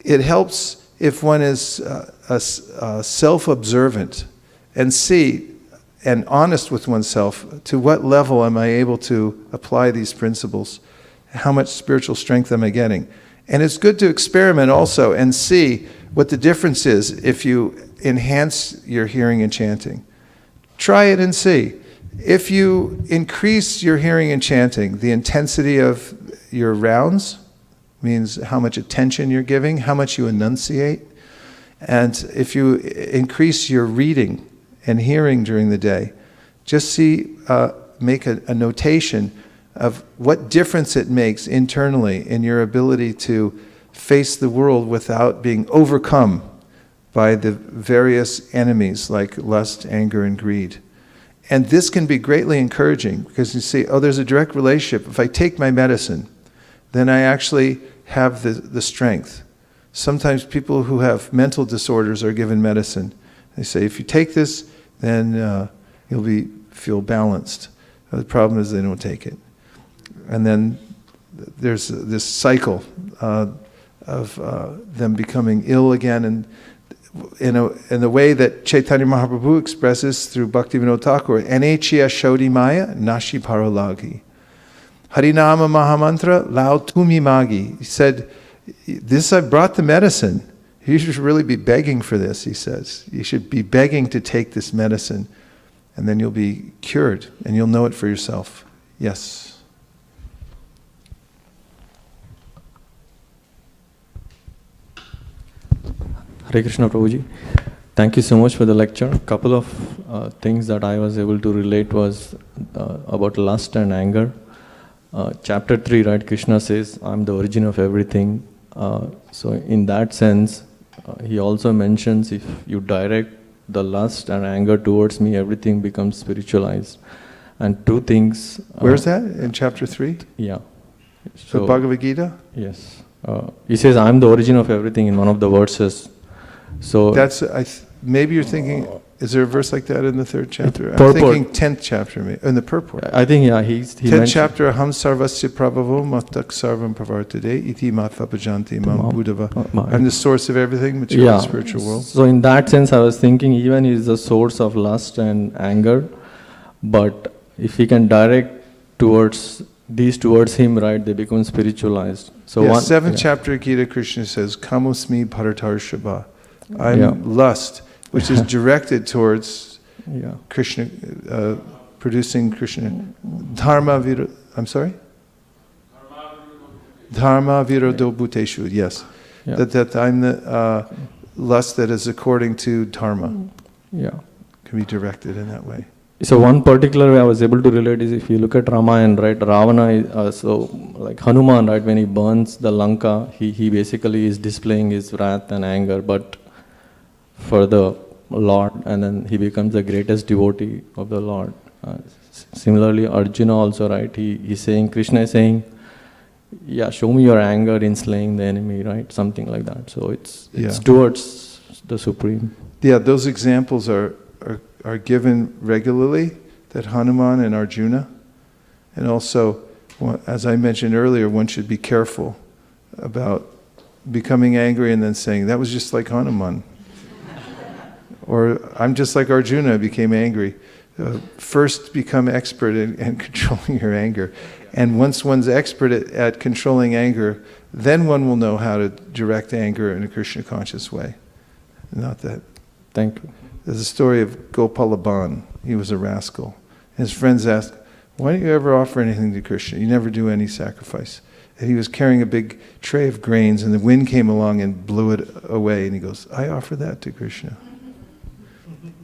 it helps if one is self-observant and see and honest with oneself, to what level am I able to apply these principles? How much spiritual strength am I getting? And it's good to experiment also and see what the difference is if you enhance your hearing and chanting. Try it and see. If you increase your hearing and chanting, the intensity of your rounds, means how much attention you're giving, how much you enunciate. And if you increase your reading and hearing during the day, just make a notation of what difference it makes internally in your ability to face the world without being overcome by the various enemies like lust, anger, and greed. And this can be greatly encouraging, because you see, oh, there's a direct relationship. If I take my medicine, then I actually have the strength. Sometimes people who have mental disorders are given medicine. They say, if you take this, then you'll feel balanced. The problem is they don't take it. And then there's this cycle of them becoming ill again. And in the way that Chaitanya Mahaprabhu expresses through Bhaktivinoda Thakur, Anechya Shodhi Maya Nashi Parolagi. Harinama Mahamantra Lao Tumi Magi. He said, this I brought the medicine. You should really be begging for this, he says. You should be begging to take this medicine, and then you'll be cured, and you'll know it for yourself. Yes. Hare Krishna Prabhuji. Thank you so much for the lecture. A couple of things that I was able to relate was about lust and anger. Chapter 3, right, Krishna says, I'm the origin of everything. So in that sense, he also mentions, if you direct the lust and anger towards me, everything becomes spiritualized. And 2 things... Where's that? In chapter 3? Yeah. So Bhagavad Gita? Yes. He says, I'm the origin of everything in one of the verses. So that's maybe you're thinking, is there a verse like that in the 3rd chapter? I'm purport. thinking 10th chapter, in the purport. I think, yeah, he 10th chapter, Ham sarvasya prabhavo matak sarvam pravartade iti matva bhajanti mam buddhava. I'm the source of everything, material and spiritual world. So in that sense, I was thinking, even he is the source of lust and anger, but if he can direct towards him, right, they become spiritualized. So 7th chapter Gita, Krishna says, Kamusmi bharatarshava. I'm lust, which is directed towards Krishna, producing Krishna. Dharma virodo bhuteshu, yes. Yeah. That I'm the lust that is according to dharma. Yeah. Can be directed in that way. So one particular way I was able to relate is, if you look at Ramayana, right, Ravana, so like Hanuman, right, when he burns the Lanka, he basically is displaying his wrath and anger, but for the Lord, and then he becomes the greatest devotee of the Lord. Similarly, Arjuna also, right, he's saying, Krishna is saying, yeah, show me your anger in slaying the enemy, right, something like that. So it's towards the Supreme. Yeah, those examples are given regularly, that Hanuman and Arjuna. And also, as I mentioned earlier, one should be careful about becoming angry and then saying, that was just like Hanuman. Or I'm just like Arjuna, I became angry. first become expert in controlling your anger. And once one's expert at controlling anger, then one will know how to direct anger in a Krishna conscious way. Not that. Thank you. There's a story of Gopalaban. He was a rascal. His friends asked, why don't you ever offer anything to Krishna? You never do any sacrifice. And he was carrying a big tray of grains, and the wind came along and blew it away. And he goes, I offer that to Krishna.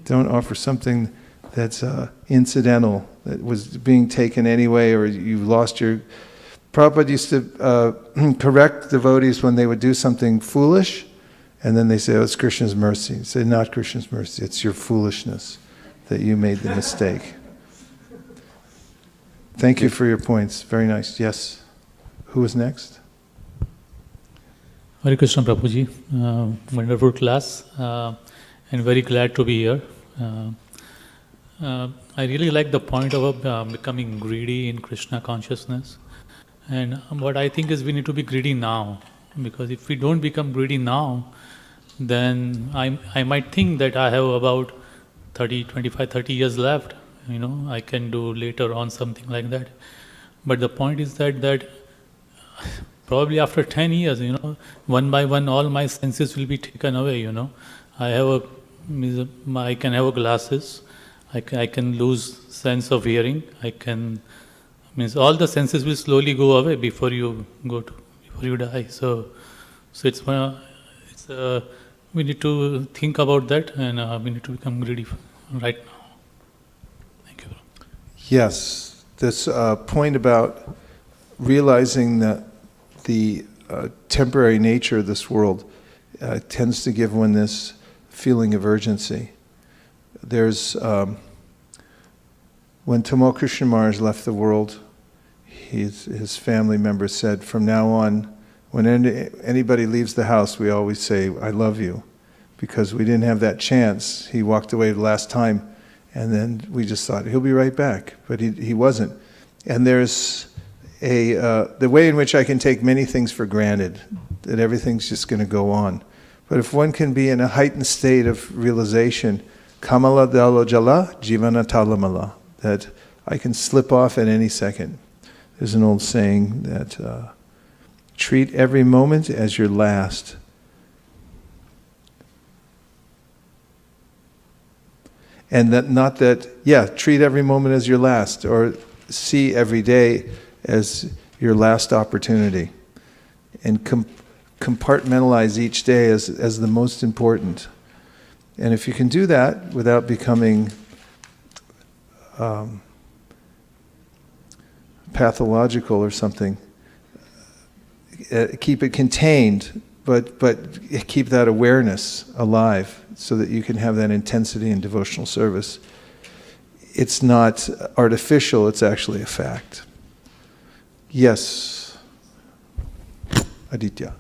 Don't offer something that's incidental, that was being taken anyway, or you lost your... Prabhupada used to correct devotees when they would do something foolish, and then they say, oh, it's Krishna's mercy. He said, not Krishna's mercy, it's your foolishness that you made the mistake. Thank you for your points. Very nice. Yes. Who is next? Hare Krishna Prabhuji. Wonderful class. And very glad to be here. I really like the point of becoming greedy in Krishna consciousness. And what I think is we need to be greedy now. Because if we don't become greedy now, then I might think that I have about 30 years left. I can do later on something like that. But the point is that probably after 10 years, one by one, all my senses will be taken away, I can have glasses, I can lose sense of hearing, all the senses will slowly go away before you die. So we need to think about that, and we need to become greedy right now. Thank you. Yes, this point about realizing that the temporary nature of this world tends to give one this feeling of urgency. There's when Tamal Krishna Maharaj left the world, his family members said, from now on, when anybody leaves the house, we always say, I love you, because we didn't have that chance. He walked away the last time, and then we just thought, he'll be right back, but he wasn't. And there's the way in which I can take many things for granted, that everything's just going to go on. But if one can be in a heightened state of realization, Kamala dalo jala, jivana talamala, that I can slip off at any second. There's an old saying that treat every moment as your last. And treat every moment as your last, or see every day as your last opportunity. And compartmentalize each day as the most important. And if you can do that without becoming pathological or something, keep it contained, but keep that awareness alive so that you can have that intensity in devotional service. It's not artificial, it's actually a fact. Yes. Aditya.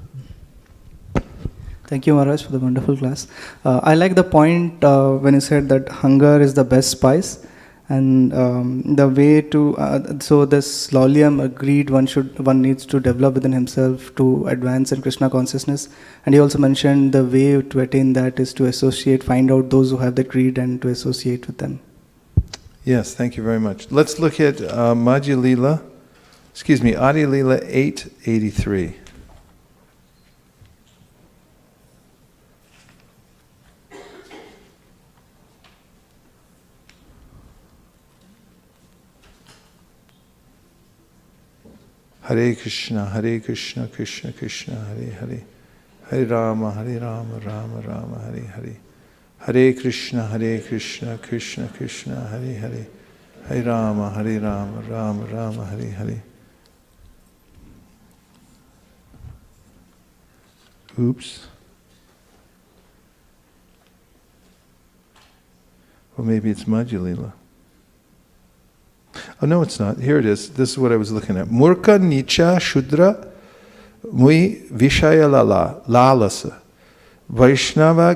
Thank you, Maharaj, for the wonderful class. I like the point when you said that hunger is the best spice, and the way to so this lolium greed one needs to develop within himself to advance in Krishna consciousness. And he also mentioned the way to attain that is to find out those who have that greed and to associate with them. Yes, thank you very much. Let's look at Adi Lila 883. Hare Krishna, Krishna Krishna, Hare Hare, Hare Rama, Rama Rama, Hare Hare, Hare Krishna, Krishna Krishna, Hare Hare, Hare Rama, Rama Rama, Hare Hare. Oops. Well, maybe it's Madhya-lila. Oh, no, it's not. Here it is. This is what I was looking at. Murka nicha shudra mui vishaya lalasa Vaishnava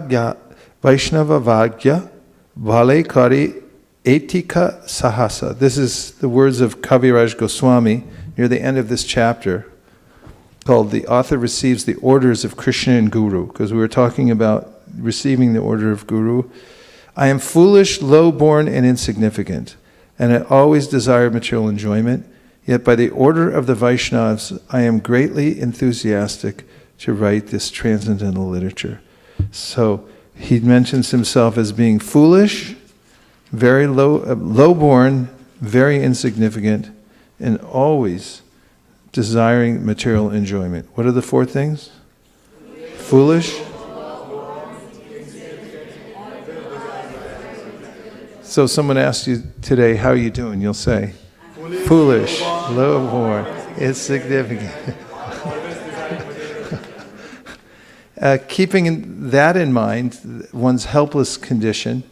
vagya vale kari etika sahasa. This is the words of Kaviraj Goswami near the end of this chapter, called The Author Receives the Orders of Krishna and Guru, because we were talking about receiving the order of Guru. I am foolish, low-born, and insignificant, and I always desire material enjoyment. Yet by the order of the Vaishnavas, I am greatly enthusiastic to write this transcendental literature. So he mentions himself as being foolish, very low-born, very insignificant, and always desiring material enjoyment. What are the four things? Foolish. So someone asks you today, how are you doing? You'll say, foolish, low-born, insignificant. Keeping that in mind, one's helpless condition,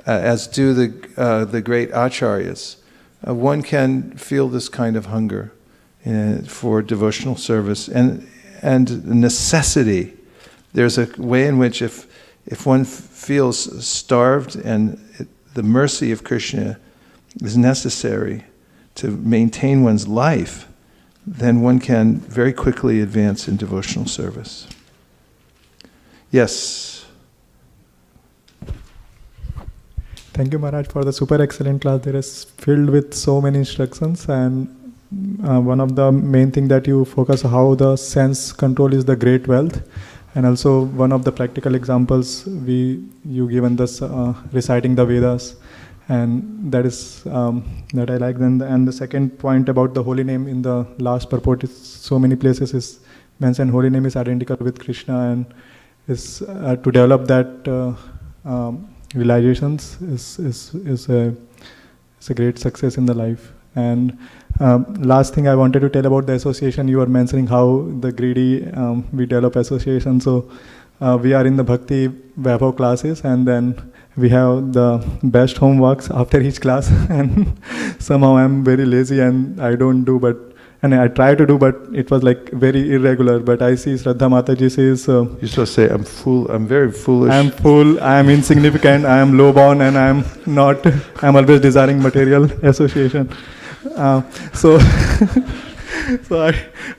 as do the great acharyas, one can feel this kind of hunger for devotional service and necessity. There's a way in which if one feels starved and the mercy of Krishna is necessary to maintain one's life, then one can very quickly advance in devotional service. Yes. Thank you, Maharaj, for the super excellent class. There is filled with so many instructions, and one of the main thing that you focus how the sense control is the great wealth, and also one of the practical examples you given this reciting the Vedas, and that is that I like. And the second point about the holy name in the last purport is so many places is mentioned holy name is identical with Krishna, and is to develop that realizations is a great success in the life. And last thing I wanted to tell about the association, you were mentioning how the greedy we develop association. So we are in the Bhakti Vaibhav classes, and then we have the best homeworks after each class, and somehow I'm very lazy and I don't do, and I try to do, but it was like very irregular. But I see Shraddha Mataji says, you're supposed to say, I'm very foolish. I'm full, I am insignificant, I am low-born, and I'm always desiring material association. So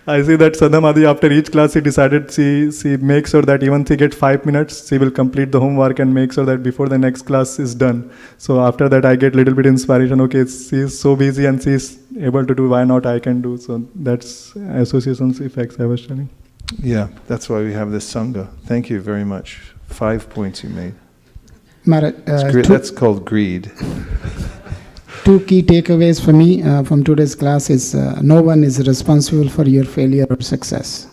I see that Shraddha Mataji, after each class, she decided she makes sure that even she gets 5 minutes, she will complete the homework and make sure that before the next class is done. So after that, I get little bit inspiration. Okay, she is so busy and she is able to do, why not I can do? So that's association's effects I was telling. Yeah, that's why we have this Sangha. Thank you very much. 5 points you made. Maharaj, that's called greed. Two key takeaways for me from today's class is no one is responsible for your failure or success.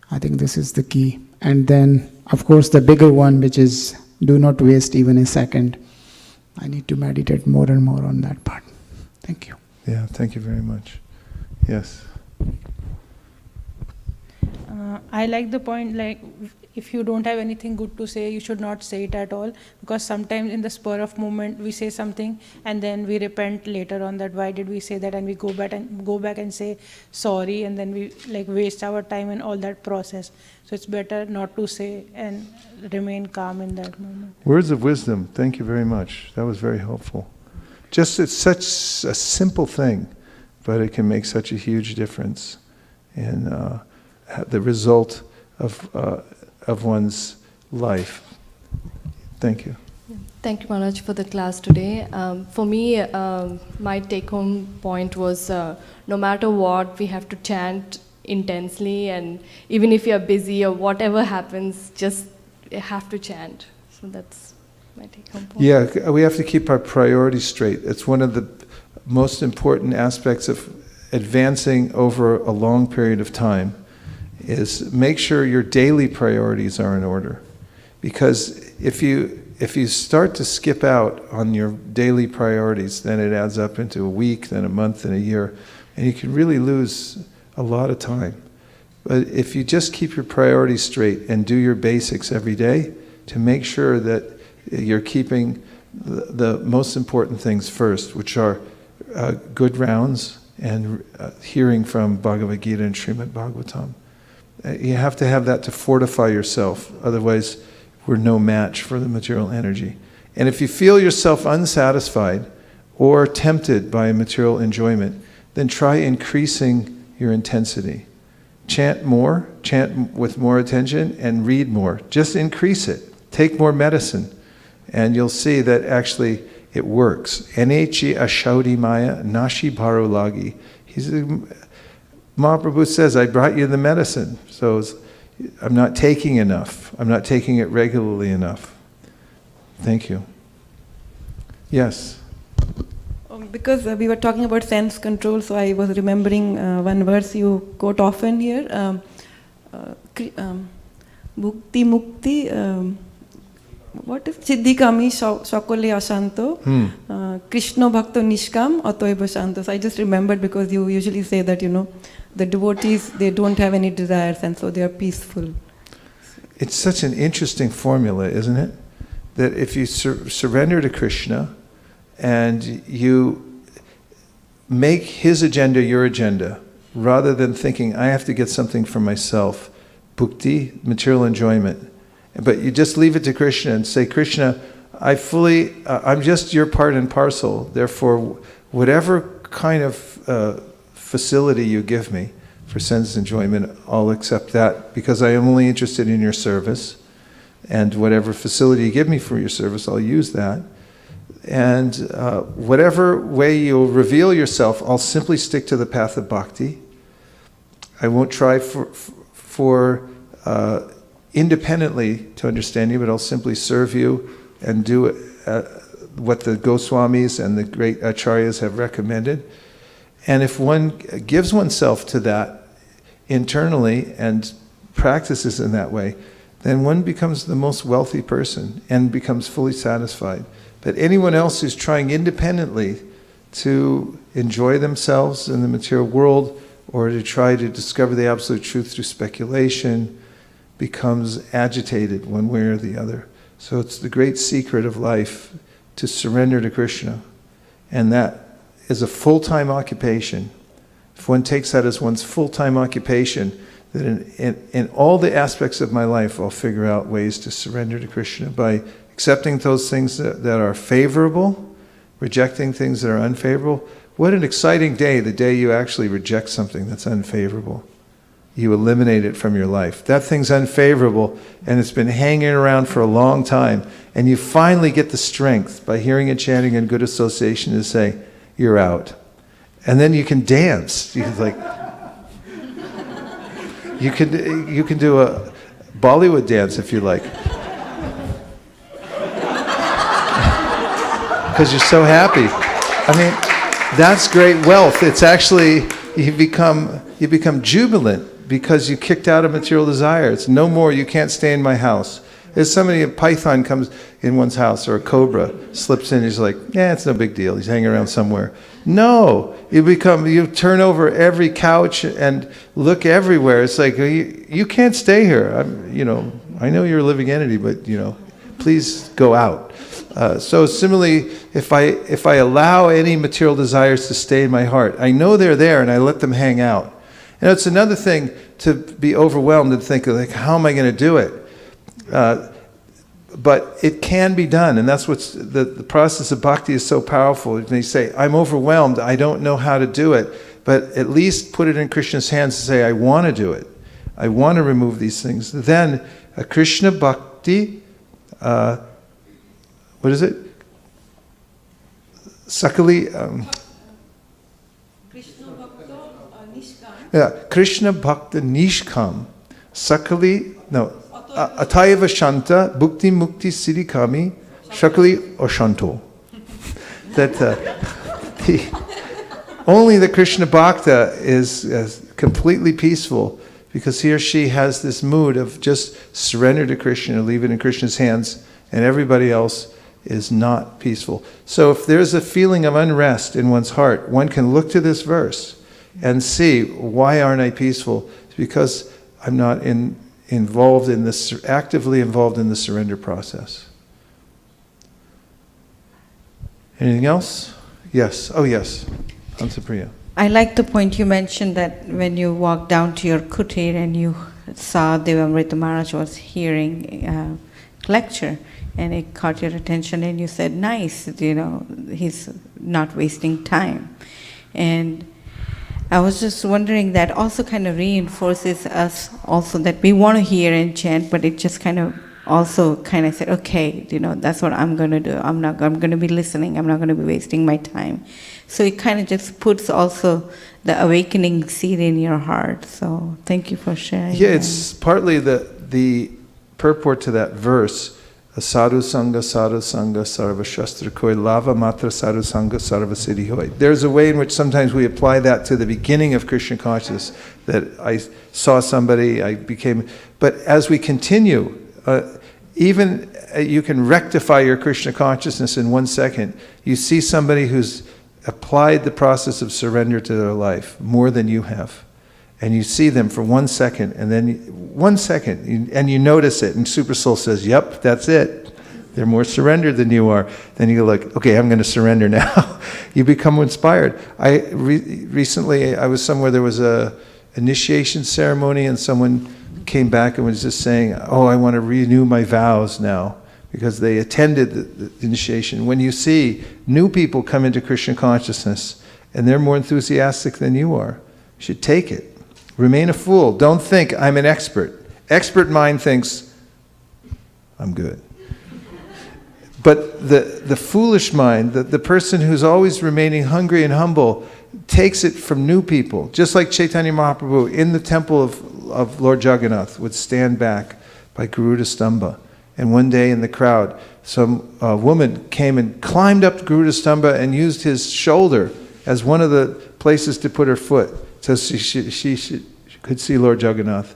I think this is the key. And then, of course, the bigger one, which is do not waste even a second. I need to meditate more and more on that part. Thank you. Yeah, thank you very much. Yes. I like the point, like, if you don't have anything good to say, you should not say it at all, because sometimes in the spur of moment we say something and then we repent later on that why did we say that, and we go back and say sorry, and then we like waste our time in all that process. So it's better not to say and remain calm in that moment. Words of wisdom. Thank you very much. That was very helpful. Just it's such a simple thing, but it can make such a huge difference in the result of one's life. Thank you. Thank you, Maharaj, for the class today. For me, my take-home point was no matter what, we have to chant intensely, and even if you're busy or whatever happens, just have to chant. So that's my take-home point. Yeah, we have to keep our priorities straight. It's one of the most important aspects of advancing over a long period of time, is make sure your daily priorities are in order. Because if you start to skip out on your daily priorities, then it adds up into a week, then a month, and a year, and you can really lose a lot of time. But if you just keep your priorities straight and do your basics every day to make sure that you're keeping the most important things first, which are good rounds and hearing from Bhagavad Gita and Srimad Bhagavatam. You have to have that to fortify yourself, otherwise we're no match for the material energy. And if you feel yourself unsatisfied or tempted by material enjoyment, then try increasing your intensity. Chant more, chant with more attention, and read more. Just increase it. Take more medicine. And you'll see that actually it works. Enechi ashaudi maya nashi bharulagi. Mahaprabhu says, I brought you the medicine. So I'm not taking enough. I'm not taking it regularly enough. Thank you. Yes? Because we were talking about sense control, so I was remembering one verse you quote often here. Bhukti mukti, what is Siddhikami Sakole Asanto, Krishna Bhakto Nishkam Atoiba Shanto. So I just remembered because you usually say that, the devotees, they don't have any desires and so they are peaceful. It's such an interesting formula, isn't it? That if you surrender to Krishna and you make his agenda your agenda, rather than thinking, I have to get something for myself, bhukti, material enjoyment, but you just leave it to Krishna and say, Krishna, I'm just your part and parcel, therefore whatever kind of facility you give me for sense enjoyment, I'll accept that because I am only interested in your service, and whatever facility you give me for your service, I'll use that. And whatever way you'll reveal yourself, I'll simply stick to the path of bhakti. I won't try for independently to understand you, but I'll simply serve you and do what the Goswamis and the great acharyas have recommended. And if one gives oneself to that internally and practices in that way, then one becomes the most wealthy person and becomes fully satisfied. But anyone else who's trying independently to enjoy themselves in the material world or to try to discover the absolute truth through speculation becomes agitated one way or the other. So it's the great secret of life to surrender to Krishna. And that is a full-time occupation. If one takes that as one's full-time occupation, then in all the aspects of my life, I'll figure out ways to surrender to Krishna by accepting those things that are favorable, rejecting things that are unfavorable. What an exciting day, the day you actually reject something that's unfavorable. You eliminate it from your life. That thing's unfavorable and it's been hanging around for a long time, and you finally get the strength by hearing and chanting and good association to say, you're out. And then you can dance. You can do a Bollywood dance if you like. Because you're so happy. I mean, that's great wealth. It's actually, you become jubilant because you kicked out a material desire. It's no more, you can't stay in my house. There's somebody, a python comes in one's house, or a cobra slips in, he's like, it's no big deal, he's hanging around somewhere. No, you turn over every couch and look everywhere. It's like, you can't stay here. I know you're a living entity, but please go out. So similarly, if I allow any material desires to stay in my heart, I know they're there and I let them hang out. And it's another thing to be overwhelmed and think, like, how am I going to do it? But it can be done, and that's what's the process of bhakti is so powerful. They say, I'm overwhelmed, I don't know how to do it, but at least put it in Krishna's hands and say, I want to do it. I want to remove these things. Then a Krishna bhakti, what is it? Sakali. Krishna Bhakta Nishkam. Yeah, Krishna Bhakta Nishkam. Sakali, no. Atayava Shanta, Bhukti Mukti Siddhikami, Shakali or Shanto. That only the Krishna Bhakta is completely peaceful because he or she has this mood of just surrender to Krishna, leave it in Krishna's hands, and everybody else is not peaceful. So if there's a feeling of unrest in one's heart, one can look to this verse and see, why aren't I peaceful? It's because I'm not actively involved in the surrender process. Anything else? Yes. Oh, yes. Hamsapriya. I like the point you mentioned that when you walked down to your kutir and you saw Devamrita Maharaj was hearing lecture, and it caught your attention, and you said, nice, he's not wasting time. And I was just wondering, that also kind of reinforces us also that we want to hear and chant, but it just kind of also kind of said, okay, that's what I'm going to do. I'm going to be listening. I'm not going to be wasting my time. So it kind of just puts also the awakening seed in your heart. So thank you for sharing. Yeah, it's partly the purport to that verse. Sadhu Sangha Sarva Shastra Koi Lava Matra Sadhu Sangha Sarva Siddhi Hoy. There's a way in which sometimes we apply that to the beginning of Krishna consciousness, that I saw somebody, I became... But as we continue, even you can rectify your Krishna consciousness in 1 second. You see somebody who's applied the process of surrender to their life more than you have. And you see them for 1 second, and then 1 second, and you notice it, and Super Soul says, yep, that's it. They're more surrendered than you are. Then you go like, okay, I'm going to surrender now. You become inspired. Recently, I was somewhere, there was a initiation ceremony, and someone came back and was just saying, oh, I want to renew my vows now, because they attended the initiation. When you see new people come into Krishna consciousness, and they're more enthusiastic than you are, you should take it. Remain a fool. Don't think I'm an expert. Expert mind thinks, I'm good. But the foolish mind, the person who's always remaining hungry and humble, takes it from new people. Just like Chaitanya Mahaprabhu in the temple of Lord Jagannath would stand back by Garuda Stamba. And one day in the crowd, some woman came and climbed up Garuda Stamba and used his shoulder as one of the places to put her foot. So she could see Lord Jagannath.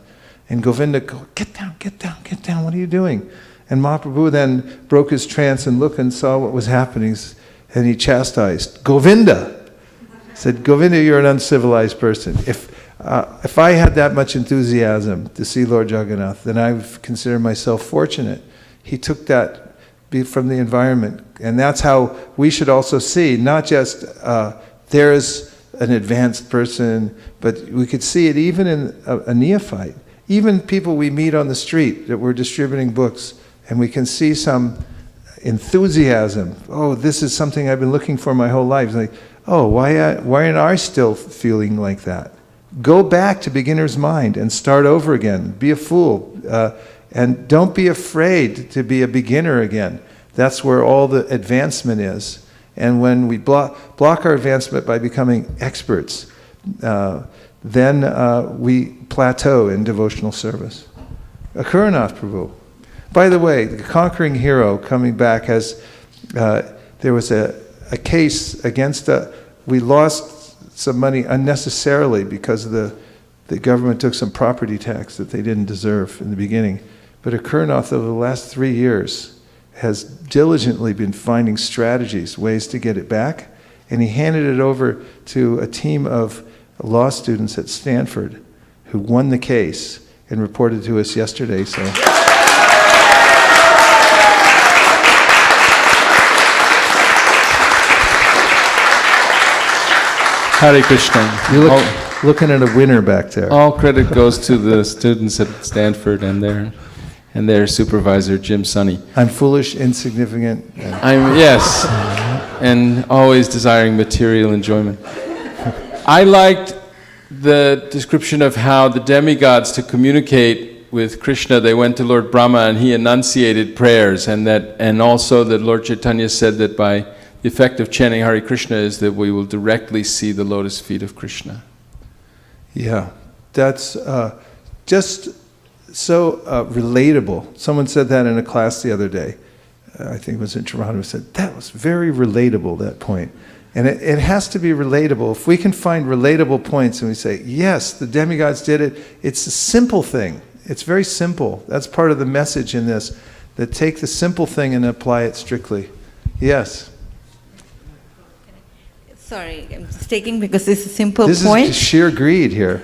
And Govinda go, get down, what are you doing? And Mahaprabhu then broke his trance and looked and saw what was happening. And he chastised, Govinda! Said, Govinda, you're an uncivilized person. If I had that much enthusiasm to see Lord Jagannath, then I would consider myself fortunate. He took that from the environment. And that's how we should also see, not just there's an advanced person, but we could see it even in a neophyte. Even people we meet on the street that we're distributing books, and we can see some enthusiasm. Oh, this is something I've been looking for my whole life. It's like, oh, why aren't I still feeling like that? Go back to beginner's mind and start over again. Be a fool. And don't be afraid to be a beginner again. That's where all the advancement is. And when we block our advancement by becoming experts, then we plateau in devotional service. Akuranath Prabhu. By the way, the conquering hero coming back has, there was a case against, we lost some money unnecessarily because the government took some property tax that they didn't deserve in the beginning. But Akuranath, over the last 3 years, has diligently been finding strategies, ways to get it back, and he handed it over to a team of law students at Stanford who won the case and reported to us yesterday. So. Hare Krishna. You're looking at a winner back there. All credit goes to the students at Stanford and their supervisor, Jim Sunny. I'm foolish, insignificant. Yes, and always desiring material enjoyment. I liked the description of how the demigods, to communicate with Krishna, they went to Lord Brahma and he enunciated prayers, and also that Lord Chaitanya said that by the effect of chanting Hare Krishna is that we will directly see the lotus feet of Krishna. Yeah, that's just so relatable. Someone said that in a class the other day. I think it was in Toronto. Said that was very relatable, that point. And it has to be relatable. If we can find relatable points and we say, yes, the demigods did it, it's a simple thing. It's very simple. That's part of the message in this, that take the simple thing and apply it strictly. Yes? Sorry, I'm just taking because it's a simple point. This is sheer greed here.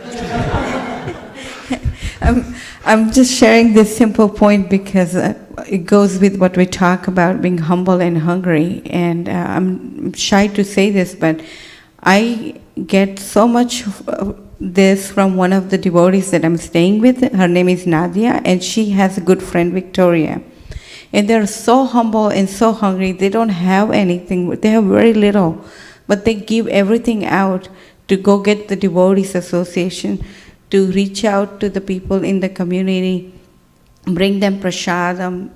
I'm just sharing this simple point because it goes with what we talk about, being humble and hungry. And I'm shy to say this, but I get so much this from one of the devotees that I'm staying with. Her name is Nadia, and she has a good friend, Victoria. And they're so humble and so hungry. They don't have anything. They have very little. But they give everything out to go get the Devotees Association, to reach out to the people in the community, bring them prasadam,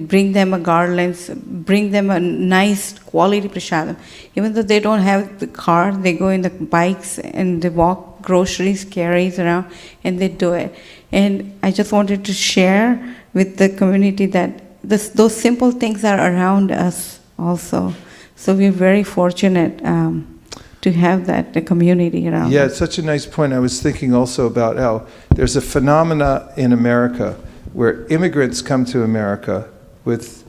bring them a garlands, bring them a nice quality prasadam. Even though they don't have the car, they go in the bikes and they walk groceries, carries around, and they do it. And I just wanted to share with the community that those simple things are around us also. So we're very fortunate to have that, the community around Yeah, us. it's such a nice point. I was thinking also about how there's a phenomena in America where immigrants come to America with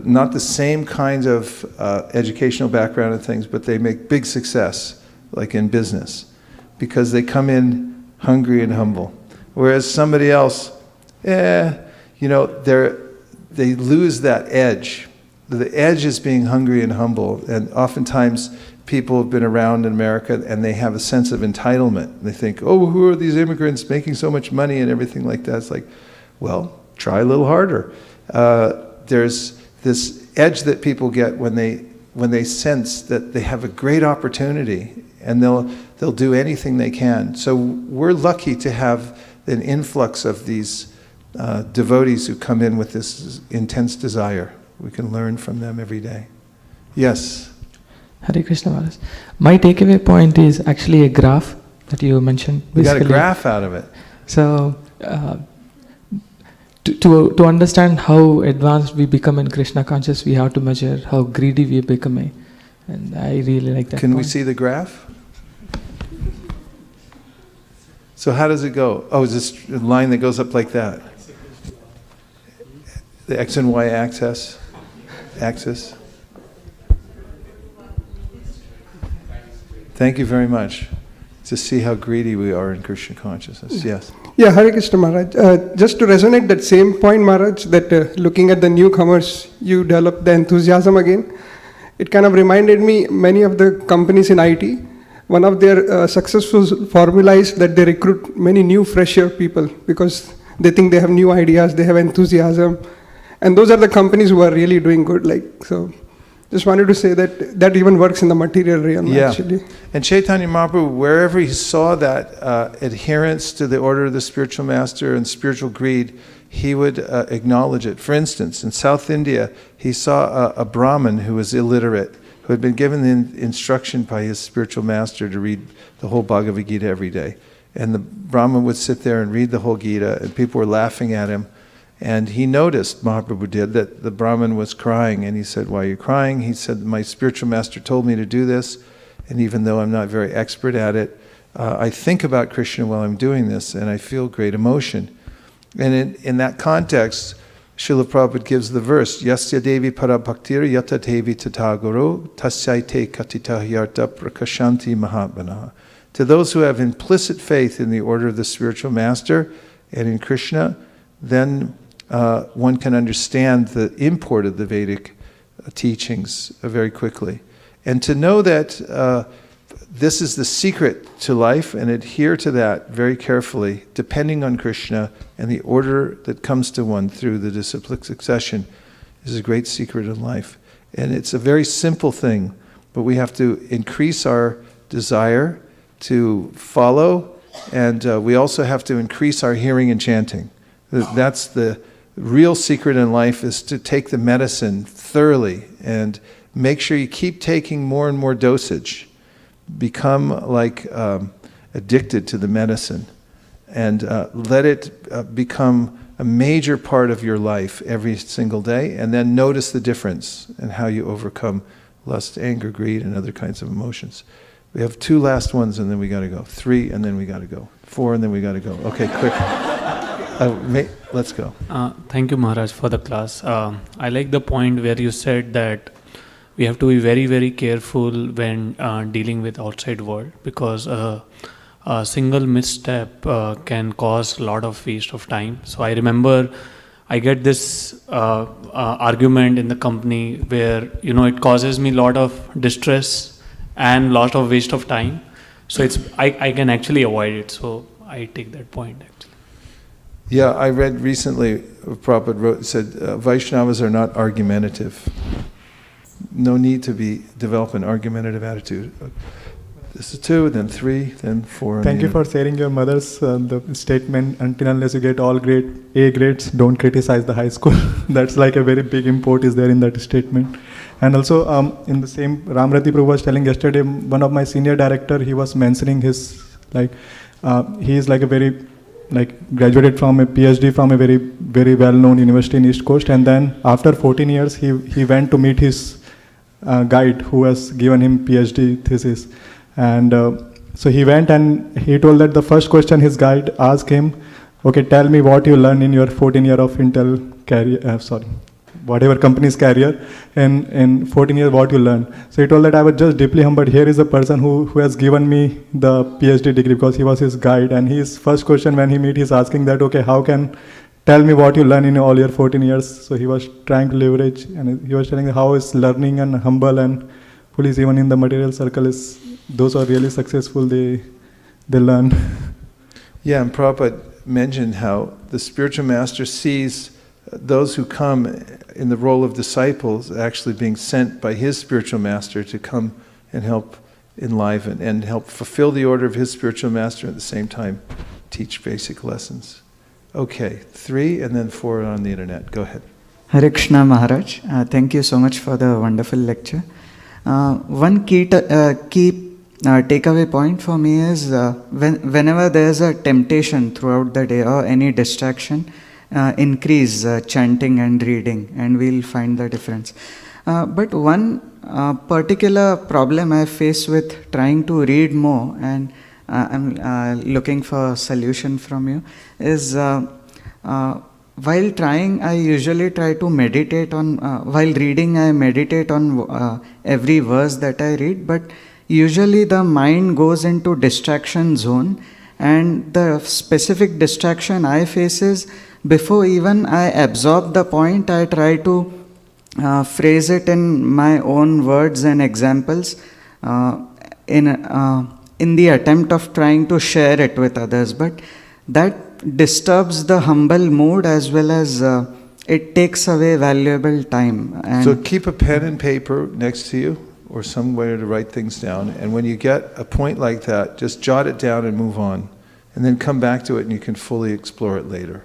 not the same kind of educational background and things, but they make big success, like in business, because they come in hungry and humble. Whereas somebody else, they lose that edge. The edge is being hungry and humble, and oftentimes people have been around in America and they have a sense of entitlement. They think, oh, who are these immigrants making so much money and everything like that? It's like, well, try a little harder. There's this edge that people get when they sense that they have a great opportunity, and they'll do anything they can. So we're lucky to have an influx of these devotees who come in with this intense desire. We can learn from them every day. Yes? Hare Krishna Maharaj. My takeaway point is actually a graph that you mentioned. We got a graph out of it. So, to understand how advanced we become in Krishna conscious, we have to measure how greedy we are becoming. And I really like that. Can we see the graph? So how does it go? Oh, is this a line that goes up like that? The X and Y axis? Thank you very much. To see how greedy we are in Krishna consciousness. Yes. Yeah, Hare Krishna Maharaj. Just to resonate that same point, Maharaj, that looking at the newcomers, you develop the enthusiasm again. It kind of reminded me, many of the companies in IT, one of their successful formula is that they recruit many new fresher people because they think they have new ideas, they have enthusiasm. And those are the companies who are really doing good. So just wanted to say that even works in the material realm, actually. And Chaitanya Mahaprabhu, wherever he saw that adherence to the order of the spiritual master and spiritual greed, he would acknowledge it. For instance, in South India, he saw a Brahmin who was illiterate, who had been given the instruction by his spiritual master to read the whole Bhagavad Gita every day. And the Brahmin would sit there and read the whole Gita, and people were laughing at him. And he noticed, Mahaprabhu did, that the Brahmin was crying. And he said, why are you crying? He said, my spiritual master told me to do this. And even though I'm not very expert at it, I think about Krishna while I'm doing this, and I feel great emotion. And in that context, Srila Prabhupada gives the verse, Yasya Devi Parabhaktir Yata Devi Tataguru Tasyaite Katita Hyarta Prakashanti Mahatmana. To those who have implicit faith in the order of the spiritual master and in Krishna, then one can understand the import of the Vedic teachings very quickly. And to know that this is the secret to life and adhere to that very carefully, depending on Krishna and the order that comes to one through the disciplic succession, is a great secret in life. And it's a very simple thing, but we have to increase our desire to follow, and we also have to increase our hearing and chanting. That's the real secret in life, is to take the medicine thoroughly and make sure you keep taking more and more dosage. Become like addicted to the medicine, and let it become a major part of your life every single day, and then notice the difference in how you overcome lust, anger, greed, and other kinds of emotions. We have 2 last ones, and then we got to go. 3, and then we got to go. 4, and then we got to go. Okay, quick. Let's go. Thank you, Maharaj, for the class. I like the point where you said that we have to be very, very careful when dealing with outside world, because a single misstep can cause a lot of waste of time. So I remember I get this argument in the company where it causes me a lot of distress and lot of waste of time. So I can actually avoid it. So I take that point actually. Yeah, I read recently, Prabhupada said, Vaishnavas are not argumentative. No need to develop an argumentative attitude. This is 2, then 3, then 4. Thank you for sharing your mother's the statement, until unless you get all A grades, don't criticize the high school. That's like a very big import is there in that statement. And also in the same, Ramrati Prabhu was telling yesterday, one of my senior director, he was mentioning his, like, he is like a very, like, graduated from a PhD from a very, very well-known university in East Coast. And then after 14 years, he went to meet his guide who has given him PhD thesis. And so he went and he told that the first question his guide asked him, okay, tell me what you learned in your 14 year of Intel career, whatever company's career, and in 14 years what you learned. So he told that I was just deeply humbled. Here is a person who has given me the PhD degree because he was his guide. And his first question when he meet, he's asking that, okay, how can, tell me what you learned in all your 14 years. So he was trying to leverage, and he was telling how is learning and humble and police even in the material circle is, those are really successful, they learn. Yeah, and Prabhupada mentioned how the spiritual master sees those who come in the role of disciples actually being sent by his spiritual master to come and help enliven and help fulfill the order of his spiritual master, at the same time teach basic lessons. Okay, 3 and then 4 on the internet. Go ahead. Hare Krishna Maharaj, thank you so much for the wonderful lecture. One key takeaway point for me is whenever there is a temptation throughout the day or any distraction, increase chanting and reading, and we'll find the difference. But one particular problem I face with trying to read more, and I'm looking for a solution from you, is while trying, I usually try to meditate on, while reading, I meditate on every verse that I read, but usually the mind goes into distraction zone, and the specific distraction I face is before even I absorb the point, I try to phrase it in my own words and examples in the attempt of trying to share it with others. But that disturbs the humble mood as well as it takes away valuable time. And so keep a pen and paper next to you or somewhere to write things down. And when you get a point like that, just jot it down and move on. And then come back to it and you can fully explore it later.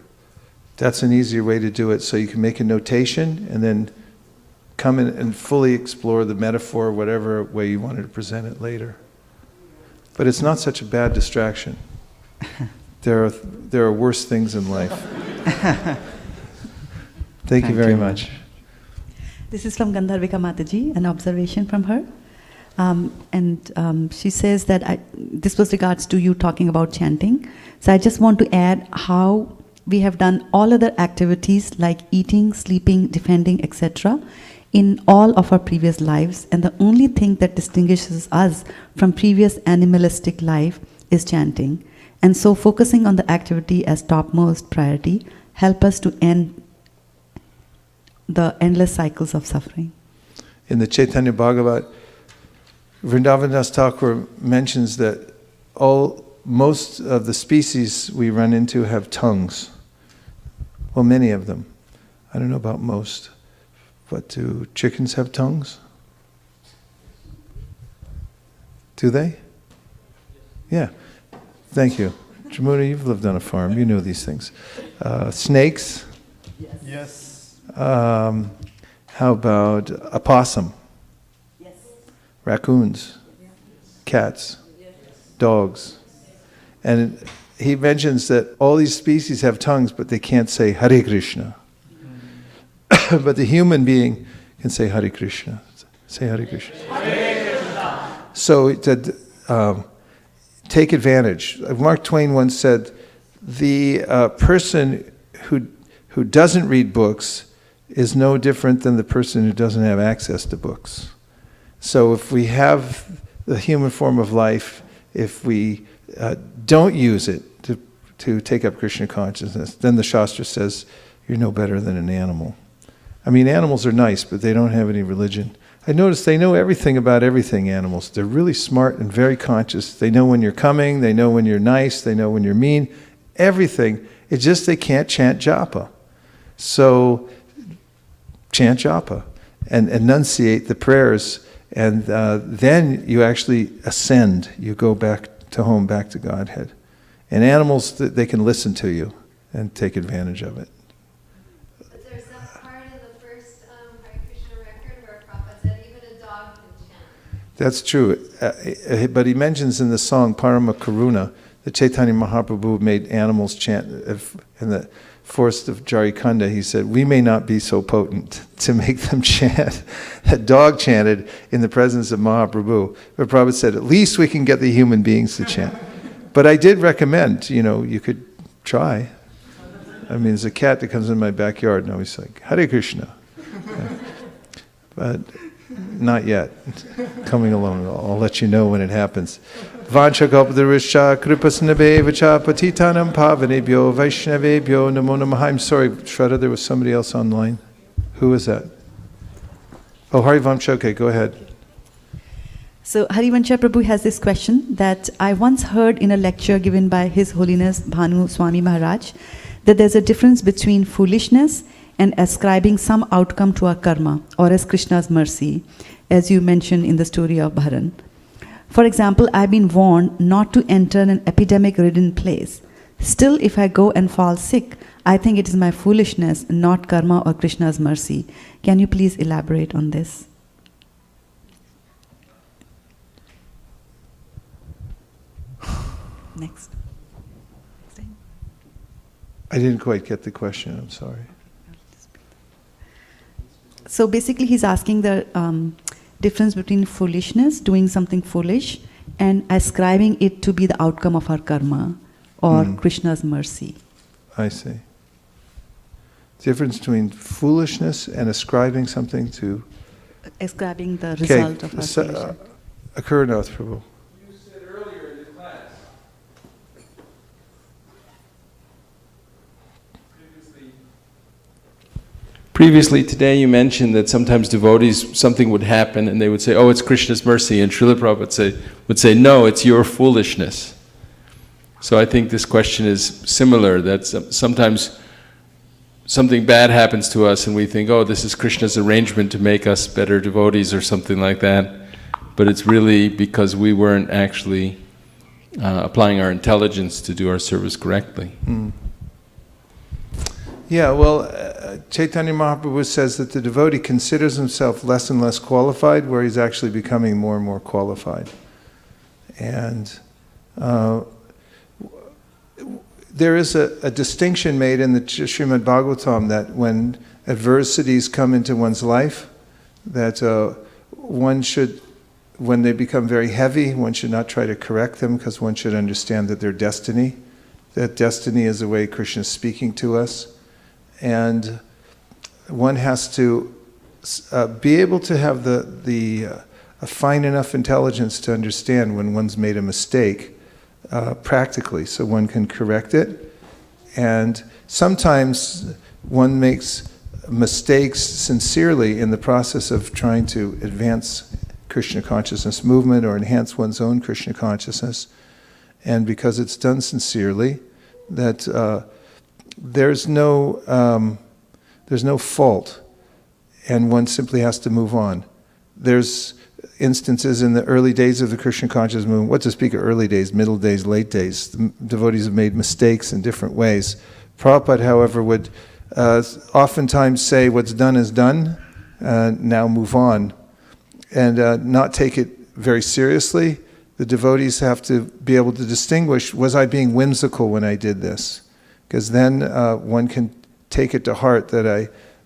That's an easier way to do it. So you can make a notation and then come in and fully explore the metaphor, whatever way you wanted to present it later. But it's not such a bad distraction. There are worse things in life. Thank you very much. This is from Gandharvika Mataji, an observation from her. She says that this was regards to you talking about chanting. So I just want to add how we have done all other activities like eating, sleeping, defending, etc. in all of our previous lives. And the only thing that distinguishes us from previous animalistic life is chanting. And so focusing on the activity as topmost priority help us to end the endless cycles of suffering. In the Chaitanya Bhagavat, Vrindavan Das Thakur mentions that most of the species we run into have tongues. Well, many of them. I don't know about most. But do chickens have tongues? Do they? Yeah. Thank you. Jamuna, you've lived on a farm. You know these things. Snakes? Yes. How about a possum? Yes. Raccoons? Cats? Dogs? And he mentions that all these species have tongues, but they can't say Hare Krishna. But the human being can say Hare Krishna. Say Hare Krishna. Hare Krishna. So to take advantage. Mark Twain once said, the person who doesn't read books is no different than the person who doesn't have access to books. So if we have the human form of life, if we don't use it to take up Krishna consciousness, then the Shastra says you're no better than an animal. I mean, animals are nice, but they don't have any religion. I notice they know everything about everything, animals. They're really smart and very conscious. They know when you're coming, they know when you're nice, they know when you're mean, everything. It's just they can't chant japa. So chant japa and enunciate the prayers And then you actually ascend. You go back to home, back to Godhead. And animals, they can listen to you and take advantage of it. But there's that part of the first Hare Krishna record where Prabhupada said even a dog can chant. That's true. But he mentions in the song Parama Karuna that Chaitanya Mahaprabhu made animals chant. In the forest of Jarikanda, he said, we may not be so potent to make them chant. That dog chanted in the presence of Mahaprabhu. But Prabhupada said, at least we can get the human beings to chant. But I did recommend, you could try. I mean, there's a cat that comes in my backyard and always like, Hare Krishna. But not yet. Coming along. I'll let you know when it happens. Vancha kalpataruscha kripasnabhevacha patitanam pavanebhyo vaishnavebhyo namo namaha. I'm sorry, Shraddha, there was somebody else online. Who was that? Oh, Harivamsha, okay, go ahead. So Harivancha Prabhu has this question that I once heard in a lecture given by His Holiness Bhanu Swami Maharaj, that there's a difference between foolishness and ascribing some outcome to our karma, or as Krishna's mercy, as you mentioned in the story of Bharan. For example, I've been warned not to enter an epidemic-ridden place. Still, if I go and fall sick, I think it is my foolishness, not karma or Krishna's mercy. Can you please elaborate on this? Next. I didn't quite get the question, I'm sorry. So basically he's asking the difference between foolishness, doing something foolish, and ascribing it to be the outcome of our karma or Krishna's mercy. I see. Difference between foolishness and ascribing something to... Ascribing the result of our creation. Akurnath Prabhu. You said earlier in the class, previously today you mentioned that sometimes devotees, something would happen and they would say, oh, it's Krishna's mercy, and Srila Prabhupada would say, no, it's your foolishness. So I think this question is similar, that sometimes something bad happens to us and we think, oh, this is Krishna's arrangement to make us better devotees or something like that. But it's really because we weren't actually applying our intelligence to do our service correctly. Yeah, well, Chaitanya Mahaprabhu says that the devotee considers himself less and less qualified, where he's actually becoming more and more qualified. And there is a distinction made in the Srimad Bhagavatam that when adversities come into one's life, that one should, when they become very heavy, one should not try to correct them, because one should understand that they're destiny. That destiny is the way Krishna is speaking to us. And one has to be able to have a fine enough intelligence to understand when one's made a mistake practically, so one can correct it. And sometimes one makes mistakes sincerely in the process of trying to advance Krishna consciousness movement or enhance one's own Krishna consciousness. And because it's done sincerely, that there's no fault, and one simply has to move on. There's instances in the early days of the Krishna consciousness movement, what to speak of early days, middle days, late days, the devotees have made mistakes in different ways. Prabhupada, however, would oftentimes say, what's done is done, now move on, and not take it very seriously. The devotees have to be able to distinguish, was I being whimsical when I did this? Because then one can take it to heart that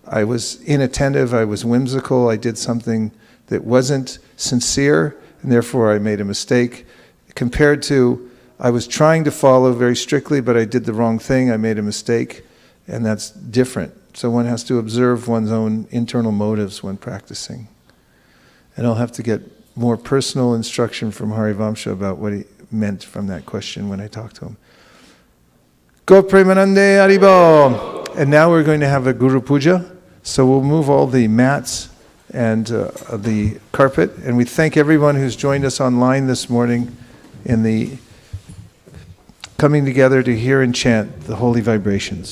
I was inattentive, I was whimsical, I did something that wasn't sincere, and therefore I made a mistake. Compared to, I was trying to follow very strictly, but I did the wrong thing, I made a mistake, and that's different. So one has to observe one's own internal motives when practicing. And I'll have to get more personal instruction from Harivamsha about what he meant from that question when I talked to him. Go Premanande Haribo! And now we're going to have a Guru Puja. So we'll move all the mats and the carpet. And we thank everyone who's joined us online this morning in the coming together to hear and chant the holy vibrations.